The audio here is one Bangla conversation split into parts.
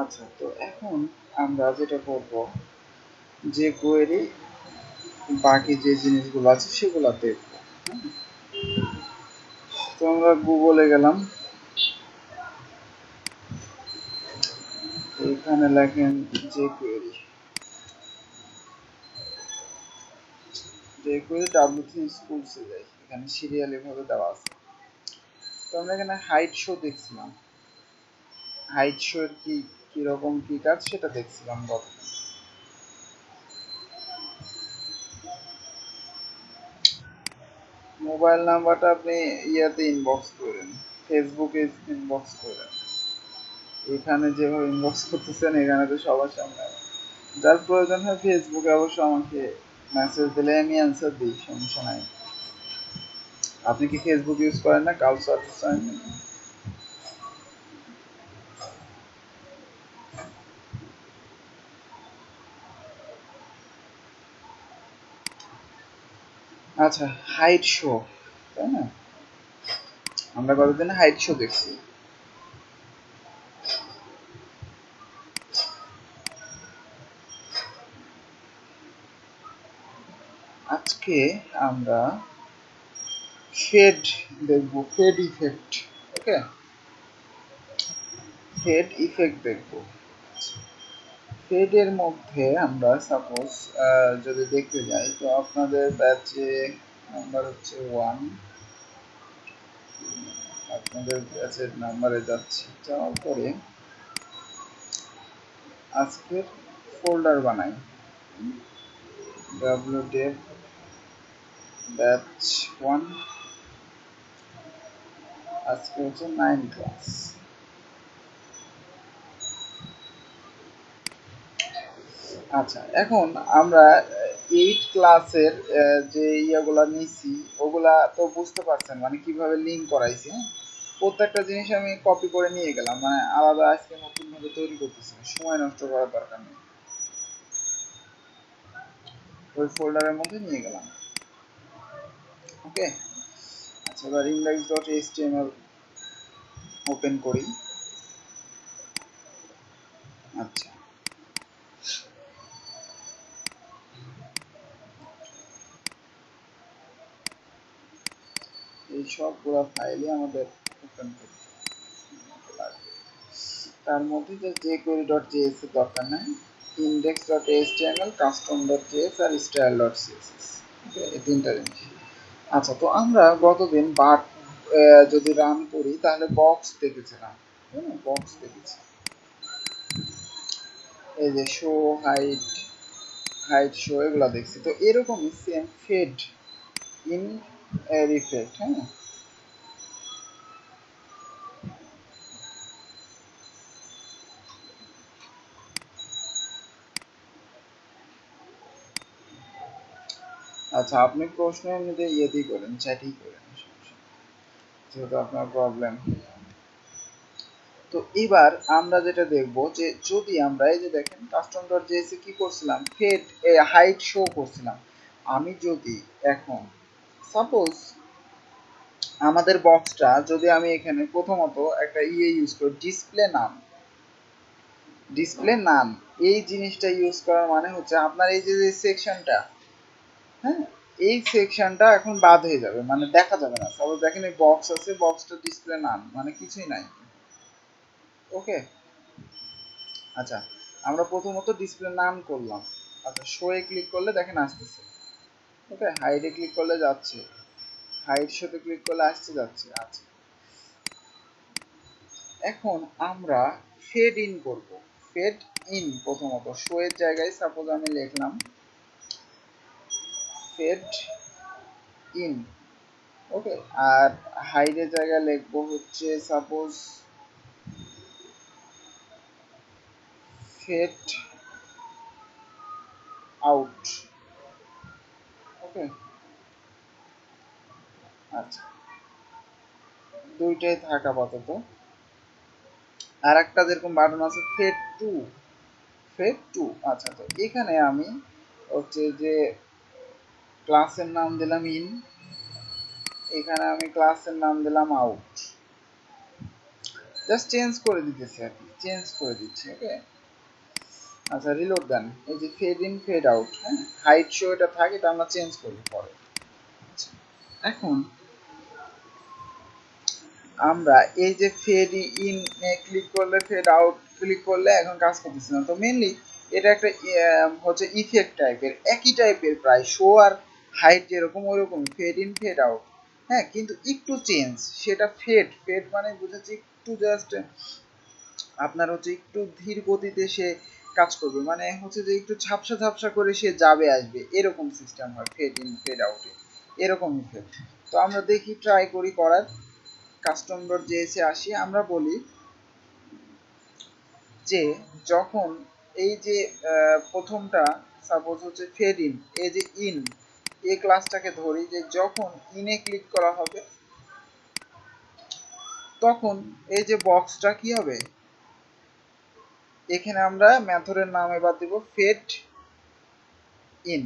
আচ্ছা, তো এখন আমরা যেটা করব, যে কোয়েরি বাকি যে জিনিসগুলো আছে সেগুলো দেখব। তো আমরা গুগলে গেলাম, এখানে লেখেন যে কোয়েরি W3 স্কুলসে যাই, এখানে সিরিয়াল এভাবে দেওয়া আছে। তো আমরা এখানে হাইট শো দেখছিলাম, হাইট শো এর কিরকম কি কাজ সেটা দেখছিলাম গত। মোবাইল নাম্বারটা আপনি ইয়াতে ইনবক্স করেন, ফেসবুকে ইনবক্স করেন। এখানে যেভাবে ইনবক্স করতেছেন এখানে তো সবার সামনে, যার প্রয়োজন হয় ফেসবুকে অবশ্য আমাকে মেসেজ দিলে আমি অ্যান্সার দিই, সমস্যা নাই। আপনি কি ফেসবুক ইউজ করেন না? কালচার। আচ্ছা, হাইট শো, তাই না? আমরা কতদিন হাইট শো দেখছি। আজকে আমরা ফেড দেখব, ফেড ইফেক্ট। ওকে, ফেড ইফেক্ট দেখব। ফেড এর মধ্যে আমরা সাপোজ যদি দেখতে যাই, তো আপনাদের ব্যাচে নাম্বার হচ্ছে 1, আপনাদের ব্যাচের নাম্বারে যাচ্ছি, যাওয়ার পরে আজকের ফোল্ডার বানাই, wdev ব্যাচ 1, আজকে হচ্ছে 9 ক্লাস। আচ্ছা, এখন আমরা 8 ক্লাসের যে ইয়াগুলা নিছি ওগুলা তো বুঝতে পারছেন, মানে কিভাবে লিঙ্ক করাইছি। প্রত্যেকটা জিনিস আমি কপি করে নিয়ে গেলাম, মানে আলাদা আজকে নতুন ভাবে তৈরি করতেছি, সময় নষ্ট করার দরকার নেই। ওই ফোল্ডারের মধ্যে নিয়ে গেলাম। ওকে, আচ্ছা, এবার index.html ওপেন করি। আচ্ছা, এই সবগুলো ফাইলই আমাদের ওপেন করতে লাগবে। তার মধ্যে যে jQuery.js এর দরকার নাই, index.html, custom.js আর style.css, এই তিনটা জিনিস। আচ্ছা, তো আমরা গতদিন বাট যদি রান করি তাহলে বক্স দেখেছিলাম, বক্স দেখেছি। এই যে শো হাইট, হাইট শো এগুলো দেখছি। তো এরকমই সেম ফেড ইন রিফ্লেক্ট। হ্যাঁ, আচ্ছা, আপনি প্রশ্ন এমনিতে ইয়েতেই করেন, চ্যাটই করেন, যেহেতু আপনার প্রবলেম। তো এবার আমরা যেটা দেখব, যে যদি আমরা এই যে দেখেন custom.js এ কি করছিলাম, ফেড হাইট শো করছিলাম। আমি যদি এখন সাপোজ আমাদের বক্সটা যদি আমি এখানে প্রথমত একটা ইউজ করি, ডিসপ্লে নাম, এই জিনিসটা ইউজ করার মানে হচ্ছে আপনার এই যে সেকশনটা, হ্যাঁ, এই সেকশনটা এখন বাদ হয়ে যাবে, মানে দেখা যাবে না। সাপোজ দেখেন এই বক্স আছে, বক্সটা ডিসপ্লে নাম মানে কিছুই নাই। ওকে, আচ্ছা, আমরা প্রথমত ডিসপ্লে নাম করলাম। আচ্ছা, শোয়ে ক্লিক করলে দেখেন আসতেছে। ওকে, হাইডে ক্লিক করলে যাচ্ছে, হাইড শোতে ক্লিক করলে আসছে, যাচ্ছে। আচ্ছা, এখন আমরা ফেড ইন করব। ফেড ইন প্রথমত শো এর জায়গায় সাপোজ আমি লিখলাম ফেড ইন। ওকে, আর হাইডের জায়গায় লিখবো হচ্ছে সাপোজ ফেড আউট। ওকে, আচ্ছা, দুইটাই থাকা আপাতত। আর একটা যেরকম বাটন আছে ফেড টু, ফেড টু। আচ্ছা, তো এখানে আমি হচ্ছে যে ক্লাসের নাম দিলাম ইন, এখানে আমি ক্লাসের নাম দিলাম আউট, জাস্ট চেঞ্জ করে দিতেছি আর কি। চেঞ্জ করে দিচ্ছি। ওকে, আচ্ছা রিলোড দেন। এই যে ফেড ইন ফেড আউট, হ্যাঁ হাইট শো এটা থাকে, এটা আমরা চেঞ্জ করবো পরে। আচ্ছা, এখন আমরা এই যে ফেড ইন ক্লিক করলে, ফেড আউট ক্লিক করলে এখন কাজ করতেছে না। তো মেনলি এটা একটা হচ্ছে ইফেক্ট টাইপের, একই টাইপের প্রায়, শো আর হাইট যেরকম ওরকম, ফেড ইন ফেড আউট। হ্যাঁ, কিন্তু একটু চেঞ্জ, সেটা ফেড ফেড মানে বুঝেছি একটু জাস্ট আপনার হচ্ছে একটু ধীর গতিতে সে কাজ করবে, মানে হচ্ছে যে একটু ঝাপসা ঝাপসা করে সে যাবে আসবে, এরকম সিস্টেম হয় ফেড ইন ফেড আউটে, এরকম ইফেক্ট। তো আমরা দেখি, ট্রাই করি করার। কাস্টম ডট জেএসে আসি, আমরা বলি যে যখন এই যে প্রথমটা সাপোজ হচ্ছে ফেড ইন, এই যে ইন এই ক্লাসটাকে ধরি, যে যখন ইনে ক্লিক করা হবে তখন এই যে বক্সটা কি হবে, এখানে আমরা মেথডের নাম এবার দিব ফেড ইন।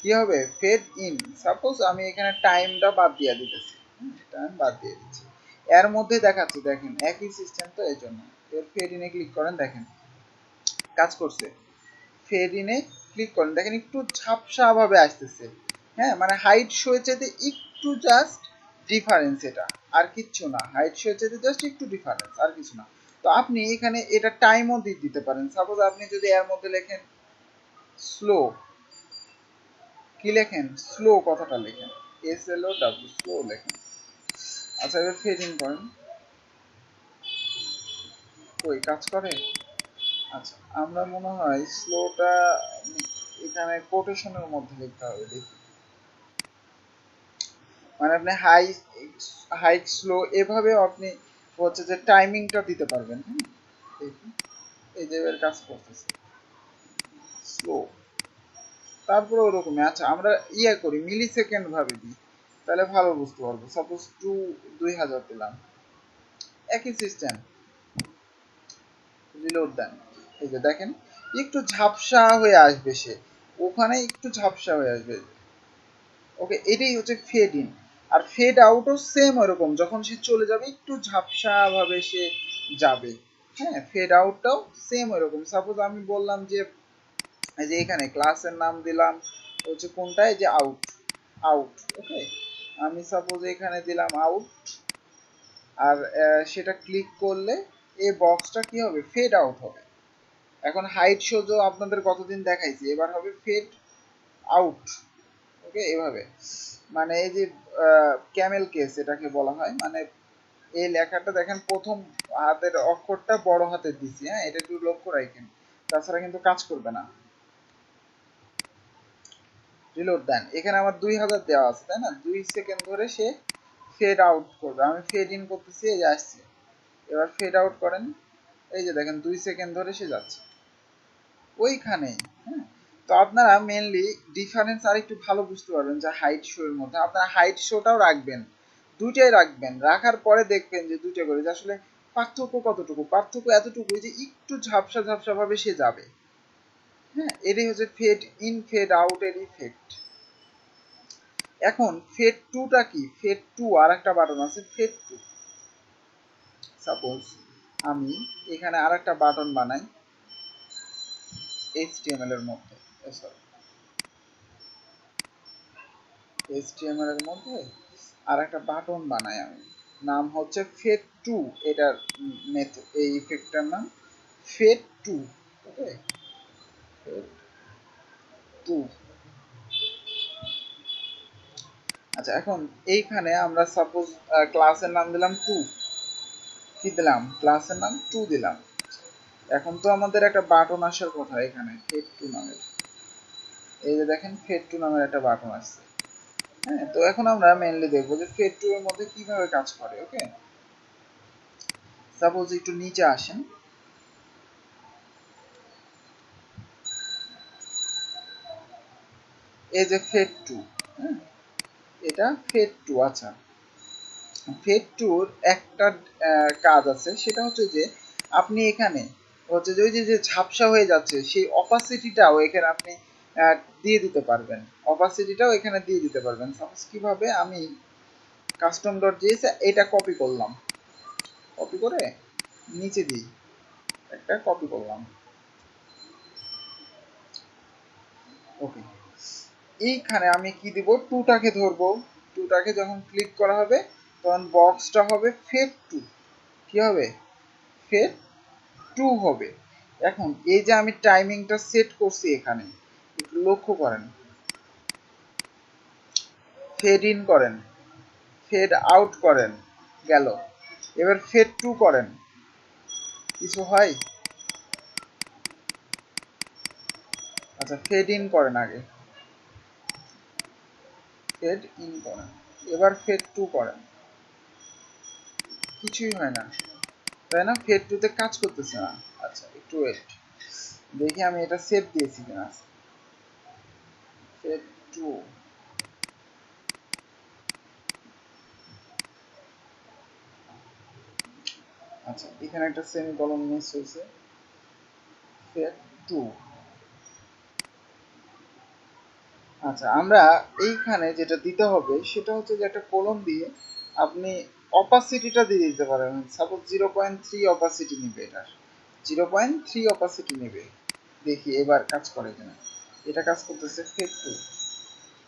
কি হবে, ফেড ইন। সাপোজ আমি এখানে টাইমটা বাদ দিয়ে দিতেছি, টাইম বাদ দিয়ে দিচ্ছি, এর মধ্যে দেখাচ্ছি, দেখেন একই সিস্টেম, তো এই জন্য এর ফেড ইনে ক্লিক করেন, দেখেন কাজ করছে। ফেড ইনে ক্লিক করেন, দেখেন একটু ঝাপসা ভাবে আসতেছে। হ্যাঁ, মানে হাইট শো এর চাইতে একটু জাস্ট ডিফারেন্স, এটা আর কিচ্ছু না। হাইট শো এর চাইতে জাস্ট একটু ডিফারেন্স, আর কিছু না। তো আপনি এখানে এটা টাইমও দিতে পারেন। সাপোজ আপনি যদি এর মধ্যে লেখেন স্লো, কি লেখেন, স্লো কথাটা লেখেন, SLOW, স্লো লেখেন। আচ্ছা, এবার ফেড ইন করেন, কই কাজ করে? আচ্ছা, আমরা মনে হয় স্লোটা এখানে কোটেশনের মধ্যে লিখতে হবে, দেখি। মানে আপনি হাইট স্লো এভাবেও আপনি হচ্ছে যে টাইমিংটা দিতে পারবেন। দেখি, এই যে এর কাজ করতেছে স্লো, তারপরে ওরকমই। আচ্ছা, আমরা করি মিলি সেকেন্ড ভাবে দিই, তাহলে ভালো বুঝতে পারবো। সাপোজ 2000 দিলাম, একই সিস্টেম, রিলোড দেন। এই যে দেখেন একটু ঝাপসা হয়ে আসবে সে, ওখানে একটু ঝাপসা হয়ে আসবে। ওকে, এটাই হচ্ছে ফেড ইন। আর ফেড আউটও সেম ওরকম, যখন সে চলে যাবে একটু ঝাপসা ভাবে সে যাবে। হ্যাঁ, ফেড আউটটাও সেম ওরকম। সাপোজ আমি বললাম যে এই যে এখানে ক্লাসের নাম দিলাম হচ্ছে কোনটা, এই যে আউট, আউট। ওকে, আমি সাপোজ এখানে দিলাম আউট, আর সেটা ক্লিক করলে এই বক্সটা কি হবে, ফেড আউট হবে। এখন হাইট শো যে আপনাদের কতদিন দেখাইছি, এবার হবে ফেড আউট। ওকে, এভাবে, মানে এই যে ক্যামেল কেস এটাকে বলা হয়, মানে এই লেখাটা দেখেন প্রথম হাতের অক্ষরটা বড় হাতের দিছি। হ্যাঁ, এটা একটু লক্ষ্য রাখেন, তাছাড়া কিন্তু কাজ করবে না। রিলোড দেন, এখানে আমার 2000 দেওয়া আছে, তাই না? 2 সেকেন্ড ধরে সে ফেড আউট করবে। আমি ফেড ইন করতেছি, এই যে আসছে। এবার ফেড আউট করেন, এই যে দেখেন 2 সেকেন্ড ধরে সে যাচ্ছে ওইখানেই। হ্যাঁ, তো আপনারা মেনলি ডিফারেন্স আর একটু ভালো বুঝতে পারবেন যে হাইট শো এর মধ্যে আপনারা হাইট শোটাও রাখবেন, দুইটাই রাখবেন। রাখার পরে দেখবেন যে দুইটা করে যে আসলে পার্থক্য কতটুকু। পার্থক্য এতটুকুই যে একটু ঝাপসা ঝাপসা ভাবে সে যাবে। হ্যাঁ, এটাই হচ্ছে ফেড ইন ফেড আউট এর ইফেক্ট। এখন ফেড টুটা কি, ফেড টু আর একটা বাটন আছে, ফেড টু। সাপোজ আমি এখানে আর একটা বাটন বানাই HTML এর মধ্যে, সরি HTML এর মধ্যে আর একটা বাটন বানাই আমি, নাম হচ্ছে ফেড টু। এটার মেথড, এই ইফেক্টটার নাম ফেড টু। ওকে, ফেড টু। আচ্ছা, এখন এইখানে আমরা সাপোজ ক্লাসের নাম দিলাম টু, কি দিলাম, ক্লাসের নাম টু দিলাম। এখন তো আমাদের একটা বাটন আসার কথা এখানে ফেড টু নামের, এই যে দেখেন ফেড টু নামের একটা বাটন আসছে। হ্যাঁ, তো এখন আমরা মেইনলি দেখবো যে ফেড টু এর মধ্যে কিভাবে কাজ করে। ওকে, সাপোজ একটু নিচে আসেন, এই যে ফেড টু, হ্যাঁ এটা ফেড টু। আচ্ছা, ফেড টুর একটা কাজ আছে, সেটা হচ্ছে যে আপনি এখানে হচ্ছে যে ওই যে ঝাপসা হয়ে যাচ্ছে সেই অপাসিটিটাও এখানে আপনি দিয়ে দিতে পারবেন, অপাসিটিটাও এখানে দিয়ে দিতে পারবেন। সাপোজ কিভাবে, আমি কাস্টম ডট জেএস এটা কপি করলাম, কপি করে নিচে দিই, একটা কপি করলাম। ওকে, এইখানে আমি কি দিব, টুটাকে ধরবো। টুটাকে যখন ক্লিক করা হবে তখন বক্সটা হবে ফেড টু। কি হবে? ফেড টু হবে। এখন এই যে আমি টাইমিংটা সেট করছি এখানে, একটু লক্ষ্য করেন। ফেড ইন করেন, ফেড আউট করেন, গেল। এবার ফেড টু করেন, কিছু হয়? আচ্ছা, ফেড ইন করেন আগে, ফেড ইন করেন, এবার ফেড টু করেন, কিছুই হয় না, তাই না? ফেড টুতে কাজ করতেছে না। আচ্ছা, একটু ওয়েট, দেখি আমি এটা সেভ দিয়েছি কিনা। ফেড টু, আচ্ছা এখানে একটা সেমিকলন মিস হয়েছে। ফেড টু, আচ্ছা আমরা এইখানে যেটা দিতে হবে সেটা হচ্ছে যে একটা কলম দিয়ে আপনি অপাসিটিটা দিয়ে দিতে পারেন। সাপোজ 0.3 অপাসিটি নেবে, এটার 0.3 অপাসিটি নেবে। দেখি এবার কাজ করে কিনা। এটা কাজ করতেছে। ফেড টু,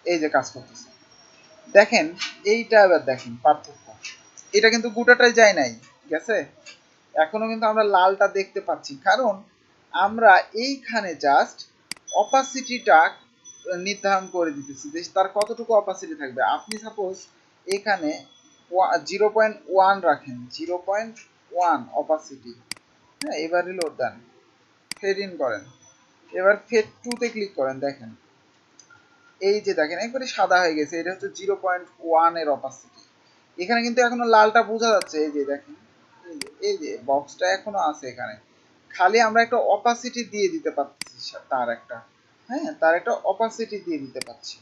এই যে কাজ করতেছে, দেখেন। এইটা এবার দেখেন পার্থক্য, এটা কিন্তু গোটাটাই যায় নাই, গেছে। এখনো কিন্তু আমরা লালটা দেখতে পাচ্ছি, কারণ আমরা এইখানে জাস্ট অপাসিটিটা নির্ধারণ করে দিতেছি যে তার কতটুকু অপাসিটি থাকবে। আপনি সাপোজ এখানে 0.1 রাখেন, 0.1 অপাসিটি। হ্যাঁ, এবার রিলোড দেন, ফেড ইন করেন, এবার ফেড টুতে ক্লিক করেন, দেখেন এই যে দেখেন একবারে সাদা হয়ে গেছে। এটা হচ্ছে 0.1 এর অপাসিটি। এখানে কিন্তু এখনো লালটা বোঝা যাচ্ছে, এই যে দেখেন, এই যে বক্সটা এখনো আছে এখানে, খালি আমরা একটা অপাসিটি দিয়ে দিতে পারছি, তার একটা, হ্যাঁ তার একটা অপাসিটি দিয়ে দিতে পারছি।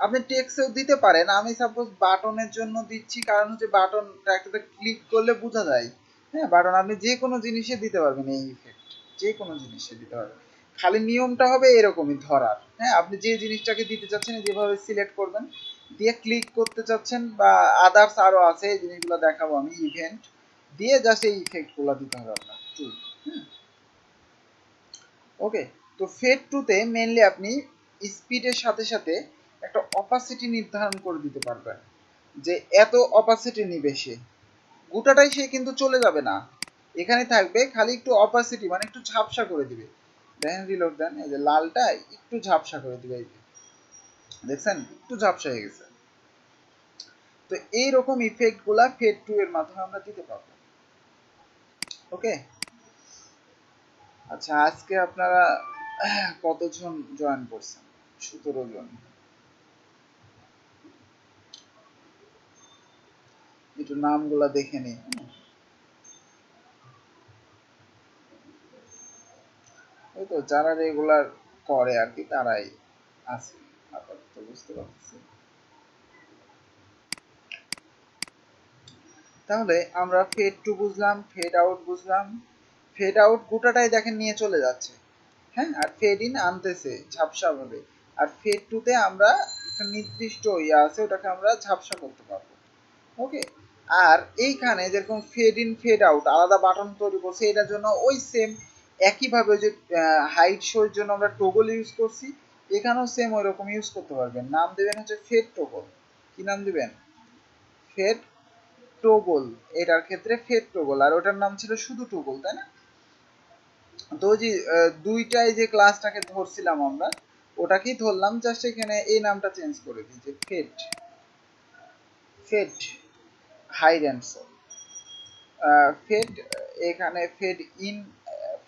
আপনি টেক্সটেও দিতে পারেন, আমি সাপোজ বাটনের জন্য দিচ্ছি, কারণ হচ্ছে বাটনটা একটা ক্লিক করলে বোঝা যায়। হ্যাঁ, বাটন আপনি যে কোনো জিনিসে দিতে পারবেন, এই ইফেক্ট যে কোনো জিনিসে দিতে পারবেন। খালি নিয়মটা হবে এরকমই ধরার। হ্যাঁ, আপনি যে জিনিসটাকে দিতে চাচ্ছেন যেভাবে সিলেক্ট করবেন, দিয়ে ক্লিক করতে চাচ্ছেন, বা আদার্স আরও আছে এই জিনিসগুলো দেখাবো আমি, ইভেন্ট দিয়ে জাস্ট এই ইফেক্টগুলো দিতে হবে আপনার টু। ওকে, তো ফেড টুতে মেনলি আপনি স্পিডের সাথে সাথে একটা অপাসিটি নির্ধারণ করে দিতে পারবেন, যে এত অপাসিটি নিবে সে। গোটাটাই সে কিন্তু চলে যাবে না, এখানে থাকবে, খালি একটু অপাসিটি মানে একটু ঝাপসা করে দিবে। দেখেন, রিলোড দেন, এই যে লালটা একটু ঝাপসা করে দিবে, এই যে দেখছেন একটু ঝাপসা হয়ে গেছে। তো এইরকম ইফেক্ট গুলা ফেড টু এর মাধ্যমে আমরা দিতে পারবো। ওকে, আচ্ছা আজকে আপনারা কতজন জয়েন করছেন? 17 জন। একটু নামগুলা দেখে নিই। ওই তো যারা রেগুলার করে আর কি, তারাই আছে আপাতত, বুঝতে পারছি। তাহলে আমরা ফেড টু বুঝলাম, ফেড আউট বুঝলাম। ফেড আউট গোটাটাই দেখেন নিয়ে চলে যাচ্ছে, হ্যাঁ, আর ফেড ইন আনতেছে ঝাপসা ভাবে। আর ফেড টুতে আমরা একটা নির্দিষ্ট ইয়ে আছে, ওটাকে আমরা ঝাপসা করতে পারবো। ওকে, আর এইখানে যেরকম ফেড ইন ফেড আউট আলাদা বাটন তৈরি করছে, এটার জন্য ওই সেম একইভাবে যে হাইট শোর জন্য আমরা টোগল ইউজ করছি, এখানেও সেম ওই রকম ইউজ করতে পারবেন। নাম দেবেন হচ্ছে ফেড টোগল। কি নাম দিবেন? Fade toggle. এটার ক্ষেত্রে ফেড টোগল, আর ওটার নাম ছিল শুধু টোগল, তাই না? তো যে দুইটাই যে ক্লাসটাকে ধরছিলাম আমরা, ওটাকেই ধরলাম, জাস্ট এখানে এই নামটা চেঞ্জ করে দিই, যে ফেড, ফেড হাইড অ্যান্ড সোল। ফেড, এখানে ফেড ইন,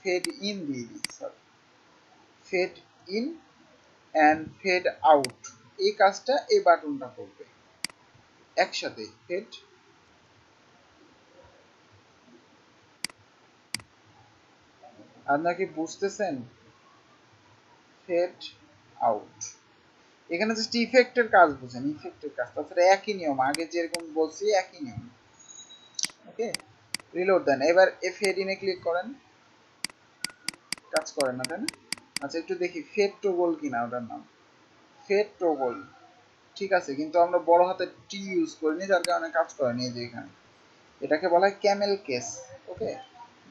ফেড ইন দিয়ে দিই, sorry, fade in and fade out. এই কাজটা এই বাটনটা করবে একসাথে। ফেড, আপনারা কি বুঝতেছেন? ফেড আউট, এখানে জাস্ট ইফেক্টের কাজ বুঝেন, ইফেক্টের কাজ, তাছাড়া একই নিয়ম, আগে যেরকম বলছি একই নিয়ম। ওকে, রিলোড দেন, এবার ফেড ইনে ক্লিক করেন, কাজ করেন না তাই না? আচ্ছা একটু দেখি ফেড টোগল কিনা ওটার নাম। ফেড টোগল, ঠিক আছে, কিন্তু আমরা বড় হাতের টি ইউজ করিনি, যার কারণে কাজ করেনি। এই যে এখানে এটাকে বলা হয় ক্যামেল কেস। ওকে,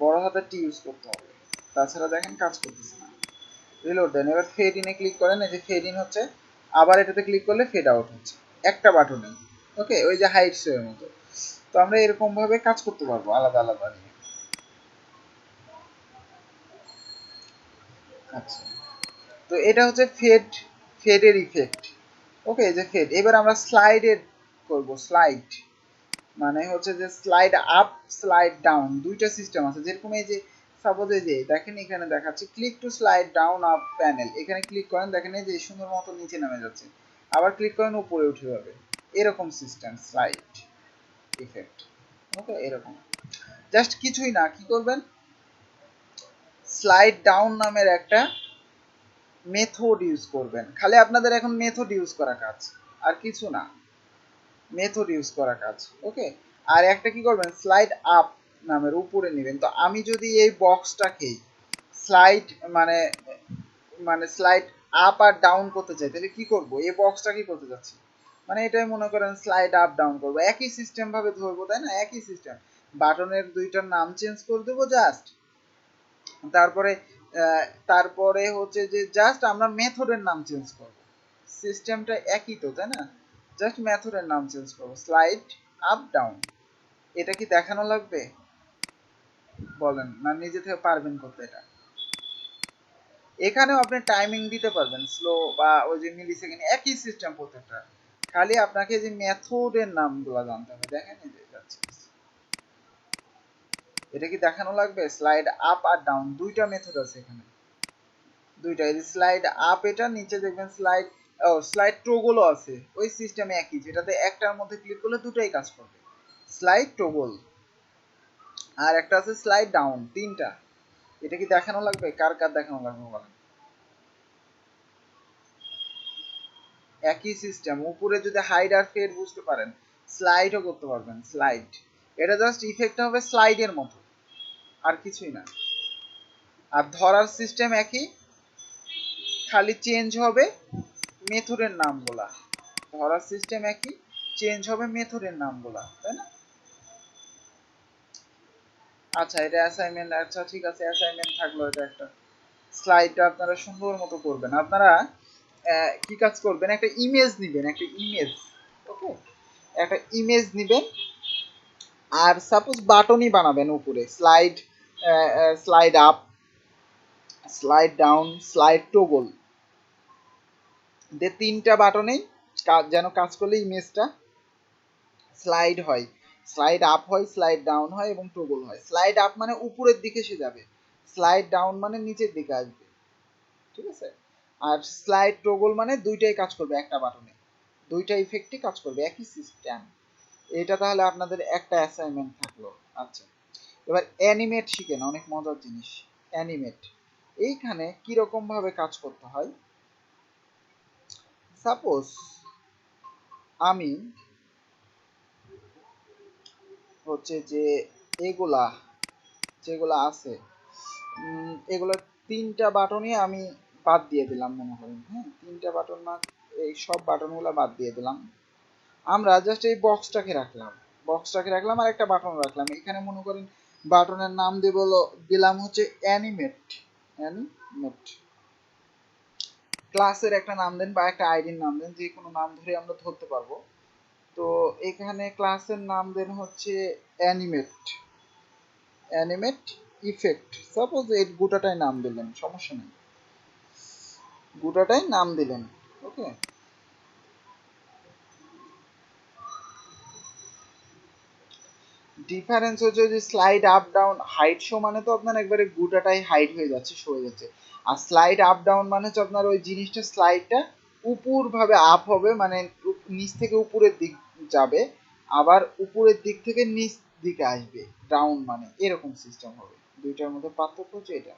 বড় হাতের টি ইউজ করতে হবে, তাছাড়া দেখেন কাজ করতেছে না। রিলোড দেন, এবার ফেড ইনে ক্লিক করেন, এই যে ফেড ইন হচ্ছে, আবার এটাতে ক্লিক করলে ফেড আউট হচ্ছে, একটা বাটনে। ওকে, ওই যে হাইট শো এর মতো। তো আমরা এরকম ভাবে কাজ করতে পারবো আলাদা আলাদা নিয়ে। আচ্ছা, তো এটা হচ্ছে ফেডের ইফেক্ট। ওকে, এই যে ফেড। এবার আমরা স্লাইডের করব। স্লাইড মানে হচ্ছে যে স্লাইড আপ স্লাইড ডাউন দুইটা সিস্টেম আছে। যেরকম এই যে সাপোজ এই যে দেখেন এখানে দেখাচ্ছে click to slide down up panel, এখানে ক্লিক করেন, দেখেন এই যে সুন্দর মতো নিচে নামে যাচ্ছে, আবার ক্লিক করেন উপরে উঠে যাবে, এরকম সিস্টেম স্লাইড ইফেক্ট। ওকে, এরকম জাস্ট কিছুই না, কি করবেন, স্লাইড ডাউন নামের একটা মেথড ইউজ করবেন। খালি আপনাদের এখন মেথড ইউজ করা কাজ, আর কিছু না, মেথড ইউজ করা কাজ। ওকে, আর একটা কি করবেন, স্লাইড আপ নামের উপরে নেবেন। তো আমি যদি এই বক্সটাকে স্লাইড মানে মানে স্লাইড আপ আর ডাউন করতে চাই, তাহলে কি করব, এই বক্সটা কি করতে যাচ্ছি, মানে এটাই মনে করেন স্লাইড আপ ডাউন করবো, একই সিস্টেম ভাবে ধরবো, তাই না, একই সিস্টেম। বাটনের দুইটার নাম চেঞ্জ করে দেবো জাস্ট, তারপরে তারপরে হচ্ছে যে জাস্ট আমরা মেথডের নাম চেঞ্জ করব, সিস্টেমটা একই তো, তাই না, জাস্ট মেথডের নাম চেঞ্জ করব, স্লাইড আপ ডাউন। এটা কি দেখানো লাগবে বলেন, না নিজে থেকে পারবেন করতে এটা? এখানেও আপনি টাইমিং দিতে পারবেন, স্লো বা ওই যে মিলি সেকেন্ড, একই সিস্টেম প্রত্যেকটা, খালি আপনাকে যে মেথডের নামগুলো জানতে হবে। দেখেন এই যে যাচ্ছে, এটা কি দেখানো লাগবে, স্লাইড আপ আর ডাউন দুইটা মেথড আছে এখানে, দুইটা। এই স্লাইড আপ, এটা নিচে দেখবেন স্লাইড, ও স্লাইড টোগলও আছে, ওই সিস্টেমে একই, যেটাতে একটার মধ্যে ক্লিক করলে দুটাই কাজ করবে, স্লাইড টোগল। আর একটা আছে স্লাইড ডাউন, তিনটা। এটা কি দেখানো লাগবে, কার কার দেখানো লাগবে বলেন? একই সিস্টেম, উপরে যদি হাইড আর ফেড বুঝতে পারেন, স্লাইডও করতে পারবেন, স্লাইড। এটা জাস্ট ইফেক্ট হবে স্লাইডের মতো, আর কিছুই না। আর ধরার সিস্টেম একই, খালি চেঞ্জ হবে মেথডের নামগুলা। ধরার সিস্টেম একই, চেঞ্জ হবে মেথডের নামগুলা, তাই না? আচ্ছা, এটা অ্যাসাইনমেন্ট। আচ্ছা ঠিক আছে, অ্যাসাইনমেন্ট থাকলো এটা একটা। স্লাইডটা আপনারা সুন্দর মতো করবেন। আপনারা কি কাজ করবেন, একটা ইমেজ নেবেন, একটা ইমেজ। ওকে, একটা ইমেজ নেবেন, আর সাপোজ বাটনই বানাবেন উপরে, slide slide up, slide down, slide toggle, যে তিনটা বাটনেই যেন কাজ করলে ইমেজটা স্লাইড হয়, স্লাইড আপ হয়, স্লাইড ডাউন হয় এবং টোগল হয়। স্লাইড আপ মানে উপরের দিকে সে যাবে, স্লাইড ডাউন মানে নিচের দিকে আসবে, ঠিক আছে। আর স্লাইড টোগল মানে দুইটাই কাজ করবে একটা বাটনে, দুইটা ইফেক্টই কাজ করবে, একই সিস্টেম। এটা তাহলে আপনাদের একটা অ্যাসাইনমেন্ট থাকলো। আচ্ছা, এবার অ্যানিমেট শিখেন, অনেক মজার জিনিস অ্যানিমেট। এইখানে কিরকম ভাবে কাজ করতে হয়, সাপোজ আমি হচ্ছে যে এগুলা যেগুলা আছে, এগুলো তিনটা বাটনই আমি বাদ দিয়ে দিলাম মনে করেন, হ্যাঁ, তিনটা বাটন না, এই সব বাটনগুলো বাদ দিয়ে দিলাম। আমরা জাস্ট এই বক্সটাকে রাখলাম আর একটা বাটন রাখলাম। এখানে মনে করেন বাটনের নাম দিলাম হচ্ছে অ্যানিমেট। অ্যানিমেট ক্লাসের একটা নাম দেন বা একটা আইডির নাম দেন, যে কোনো নাম ধরে আমরা ধরতে পারবো। তো এখানে ক্লাসের নাম দেন হচ্ছে অ্যানিমেট, অ্যানিমেট ইফেক্ট। সাপোজ এই গোটাটাই নাম দিলেন, সমস্যা নেই, গোটাটাই নাম দিলেন। ওকে, ডিফারেন্স হচ্ছে যে slide up down height show মানে তো আপনার একবারে গোটাটাই হাইট হয়ে যাচ্ছে, শো হয়ে যাচ্ছে। আর স্লাইড আপ ডাউন মানে হচ্ছে আপনার ওই জিনিসটা স্লাইডটা উপর ভাবে আপ হবে, মানে নিচ থেকে উপরের দিক যাবে, আবার উপরের দিক থেকে নিচ দিকে আসবে, ডাউন মানে এরকম সিস্টেম হবে। দুইটার মধ্যে পার্থক্য হচ্ছে এটা,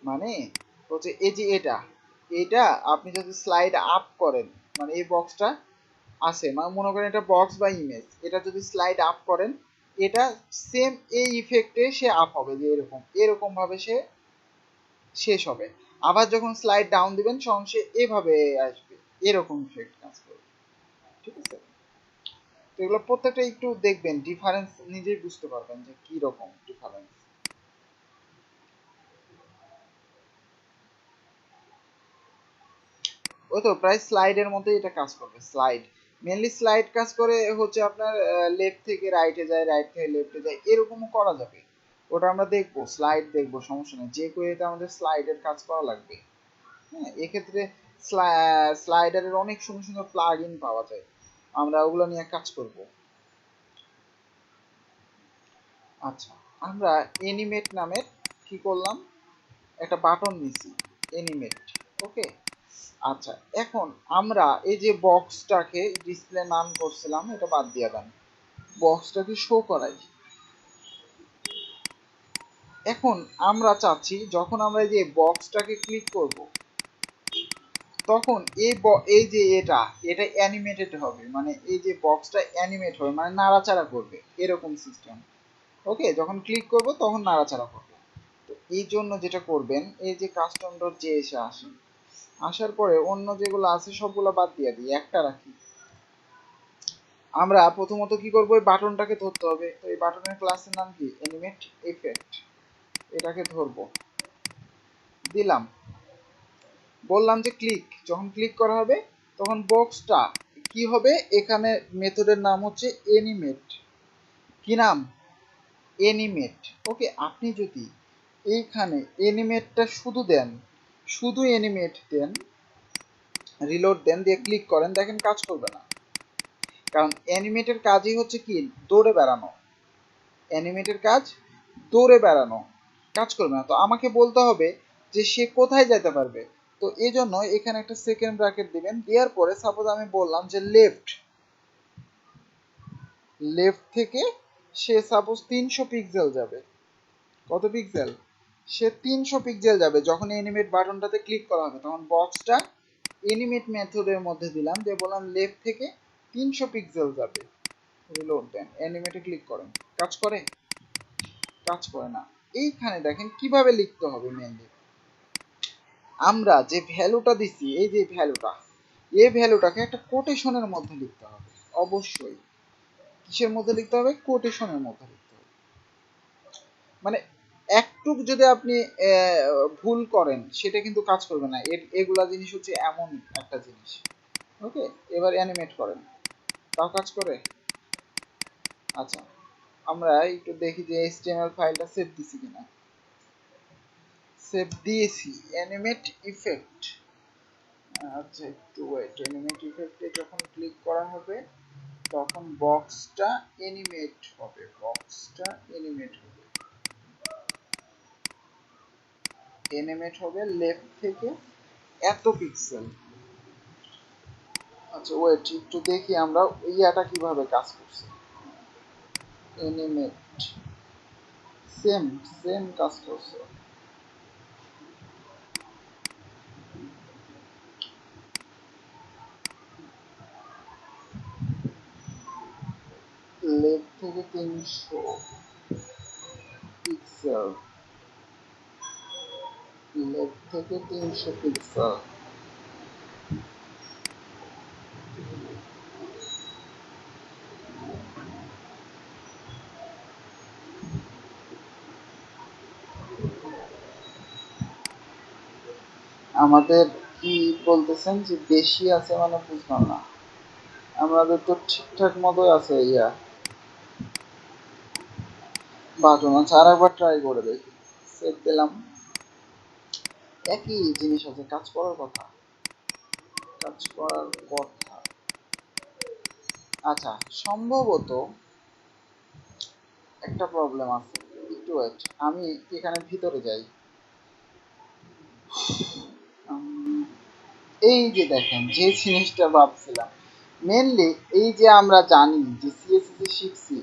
মানে হচ্ছে এই যে এটা, এটা আপনি যদি স্লাইড আপ করেন, মানে এই বক্সটা আছে, মানে মনে করেন এটা বক্স বা ইমেজ, এটা যদি স্লাইড আপ করেন, এটা সেম এই ইফেক্টে সে আপ হবে, যে এরকম এরকম ভাবে সে শেষ হবে। আবার যখন স্লাইড ডাউন দিবেন সে এভাবে আসবে, এরকম ইফেক্ট কাজ করবে, ঠিক আছে। এগুলো প্রত্যেকটা একটু দেখবেন, ডিফারেন্স নিজেই বুঝতে পারবেন যে কি রকম ডিফারেন্স। ওই তো প্রায় স্লাইডের মধ্যে এটা কাজ করবে। স্লাইড মেনলি স্লাইড কাজ করে হচ্ছে আপনার লেফট থেকে রাইটে যায়, রাইট থেকে লেফটে যায়, এরকমও করা যাবে। ওটা আমরা দেখবো, স্লাইড দেখবো, সমস্যা নেই। যে কোয়েতে আমাদের স্লাইডের কাজ করা লাগবে, হ্যাঁ এক্ষেত্রে স্লাইডারের অনেক সুন্দর সুন্দর প্লাগ ইন পাওয়া যায়, আমরা ওগুলো নিয়ে কাজ করব। আচ্ছা, আমরা অ্যানিমেট নামের কি করলাম, একটা বাটন নিছি, অ্যানিমেট। ওকে, আচ্ছা এখন আমরা এই যে বক্সটাকে ডিসপ্লে নাম করছিলাম, এটা বাদ দিয়ে দেন, বক্সটাকে শো করাই। এখন আমরা চাচ্ছি যখন আমরা এই যে বক্সটাকে ক্লিক করব, তখন এই যে এটা অ্যানিমেটেড হবে, মানে এই যে বক্সটা অ্যানিমেট হবে, মানে নাড়াচাড়া করবে, এরকম সিস্টেম। ওকে, যখন ক্লিক করব তখন নাড়াচাড়া করবে। তো এই জন্য যেটা করবেন, এই যে কাস্টম ডট জেএস এ আসেন, আসার পরে অন্য যেগুলো আছে সবগুলো বাদ দিয়ে দিই, একটা রাখি। আমরা প্রথমত কি করব, এই বাটনটাকে ধরতে হবে। তো এই বাটনের ক্লাসের নাম কি, অ্যানিমেট ইফেক্ট। এটাকে ধরবো, দিলাম, বললাম যে ক্লিক। যখন ক্লিক করা হবে তখন বক্সটা কি হবে, এখানে মেথডের নাম হচ্ছে অ্যানিমেট। কি নাম, অ্যানিমেট। ওকে, আপনি যদি এইখানে অ্যানিমেটটা শুধু দেন, শুধু অ্যানিমেট দেন, রিলোড দেন, দিয়ে ক্লিক করেন, দেখেন কাজ করবে না। কারণ অ্যানিমেটের কাজই হচ্ছে কি, দৌড়ে বেড়ানো। অ্যানিমেটের কাজ দৌড়ে বেড়ানো, কাজ করবে না। তো আমাকে বলতে হবে যে সে কোথায় যেতে পারবে। তো এই জন্য এখানে একটা সেকেন্ড ব্র্যাকেট দিবেন, দেওয়ার পরে সাপোজ আমি বললাম যে লেফট, লেফট থেকে সে সাপোজ 300 পিক্সেল যাবে। কত পিক্সেল, সে 300 পিক্সেল যাবে। যখন অ্যানিমেট বাটনটাতে ক্লিক করা হবে তখন বক্সটা অ্যানিমেট মেথডের মধ্যে দিলাম, যে বললাম লেফট থেকে 300 পিক্সেল যাবে, রিলোড দেন, অ্যানিমেটে ক্লিক করেন, কাজ করে, কাজ করে না। এইখানে দেখেন কিভাবে লিখতে হবে। মেনলি আমরা যে ভ্যালুটা দিচ্ছি, এই যে ভ্যালুটা, এই ভ্যালুটাকে একটা কোটেশনের মধ্যে লিখতে হবে। অবশ্যই কিসের মধ্যে লিখতে হবে, কোটেশনের মধ্যে লিখতে হবে। মানে একটু যদি আপনি ভুল করেন সেটা কিন্তু কাজ করবে না। এগুলা জিনিস হচ্ছে এমন একটা জিনিস। ওকে, এবার অ্যানিমেট করেন, তাও কাজ করে। আচ্ছা, আমরা একটু দেখি যে এইচটিএমএল ফাইলটা সেভ দিছি কিনা। সেভ দিয়েছি, অ্যানিমেট ইফেক্ট। আচ্ছা একটু ওয়েট, অ্যানিমেট ইফেক্টে যখন ক্লিক করা হবে তখন বক্সটা অ্যানিমেট হবে, বক্সটা অ্যানিমেট হবে, অ্যানিমেট হবে লেফট থেকে এত পিক্সেল। আচ্ছা ওয়েট, একটু দেখি আমরা ইয়াটা কিভাবে কাজ করছে। অ্যানিমেট সেম সেম কাজ করছে। লেফট থেকে 300 পিক্সেল, লেফট থেকে 300 পিক্সেল, আমাদের কি বলতেছেন যে বেশি আছে, মানে বুঝলাম না। আমাদের তো ঠিকঠাক মতোই আছে ইয়া বাটন। আচ্ছা আর একবার ট্রাই করে দেখি, সেভ দিলাম, একই জিনিস আছে, কাজ করার কথা, কাজ করার কথা। আচ্ছা সম্ভবত একটা প্রবলেম আছে, একটু ওয়েট, আমি এখানে ভিতরে যাই। এই যে দেখেন যে জিনিসটা ভাবছিলাম, মেনলি এই যে আমরা জানি যে সিএসএস এ শিখছি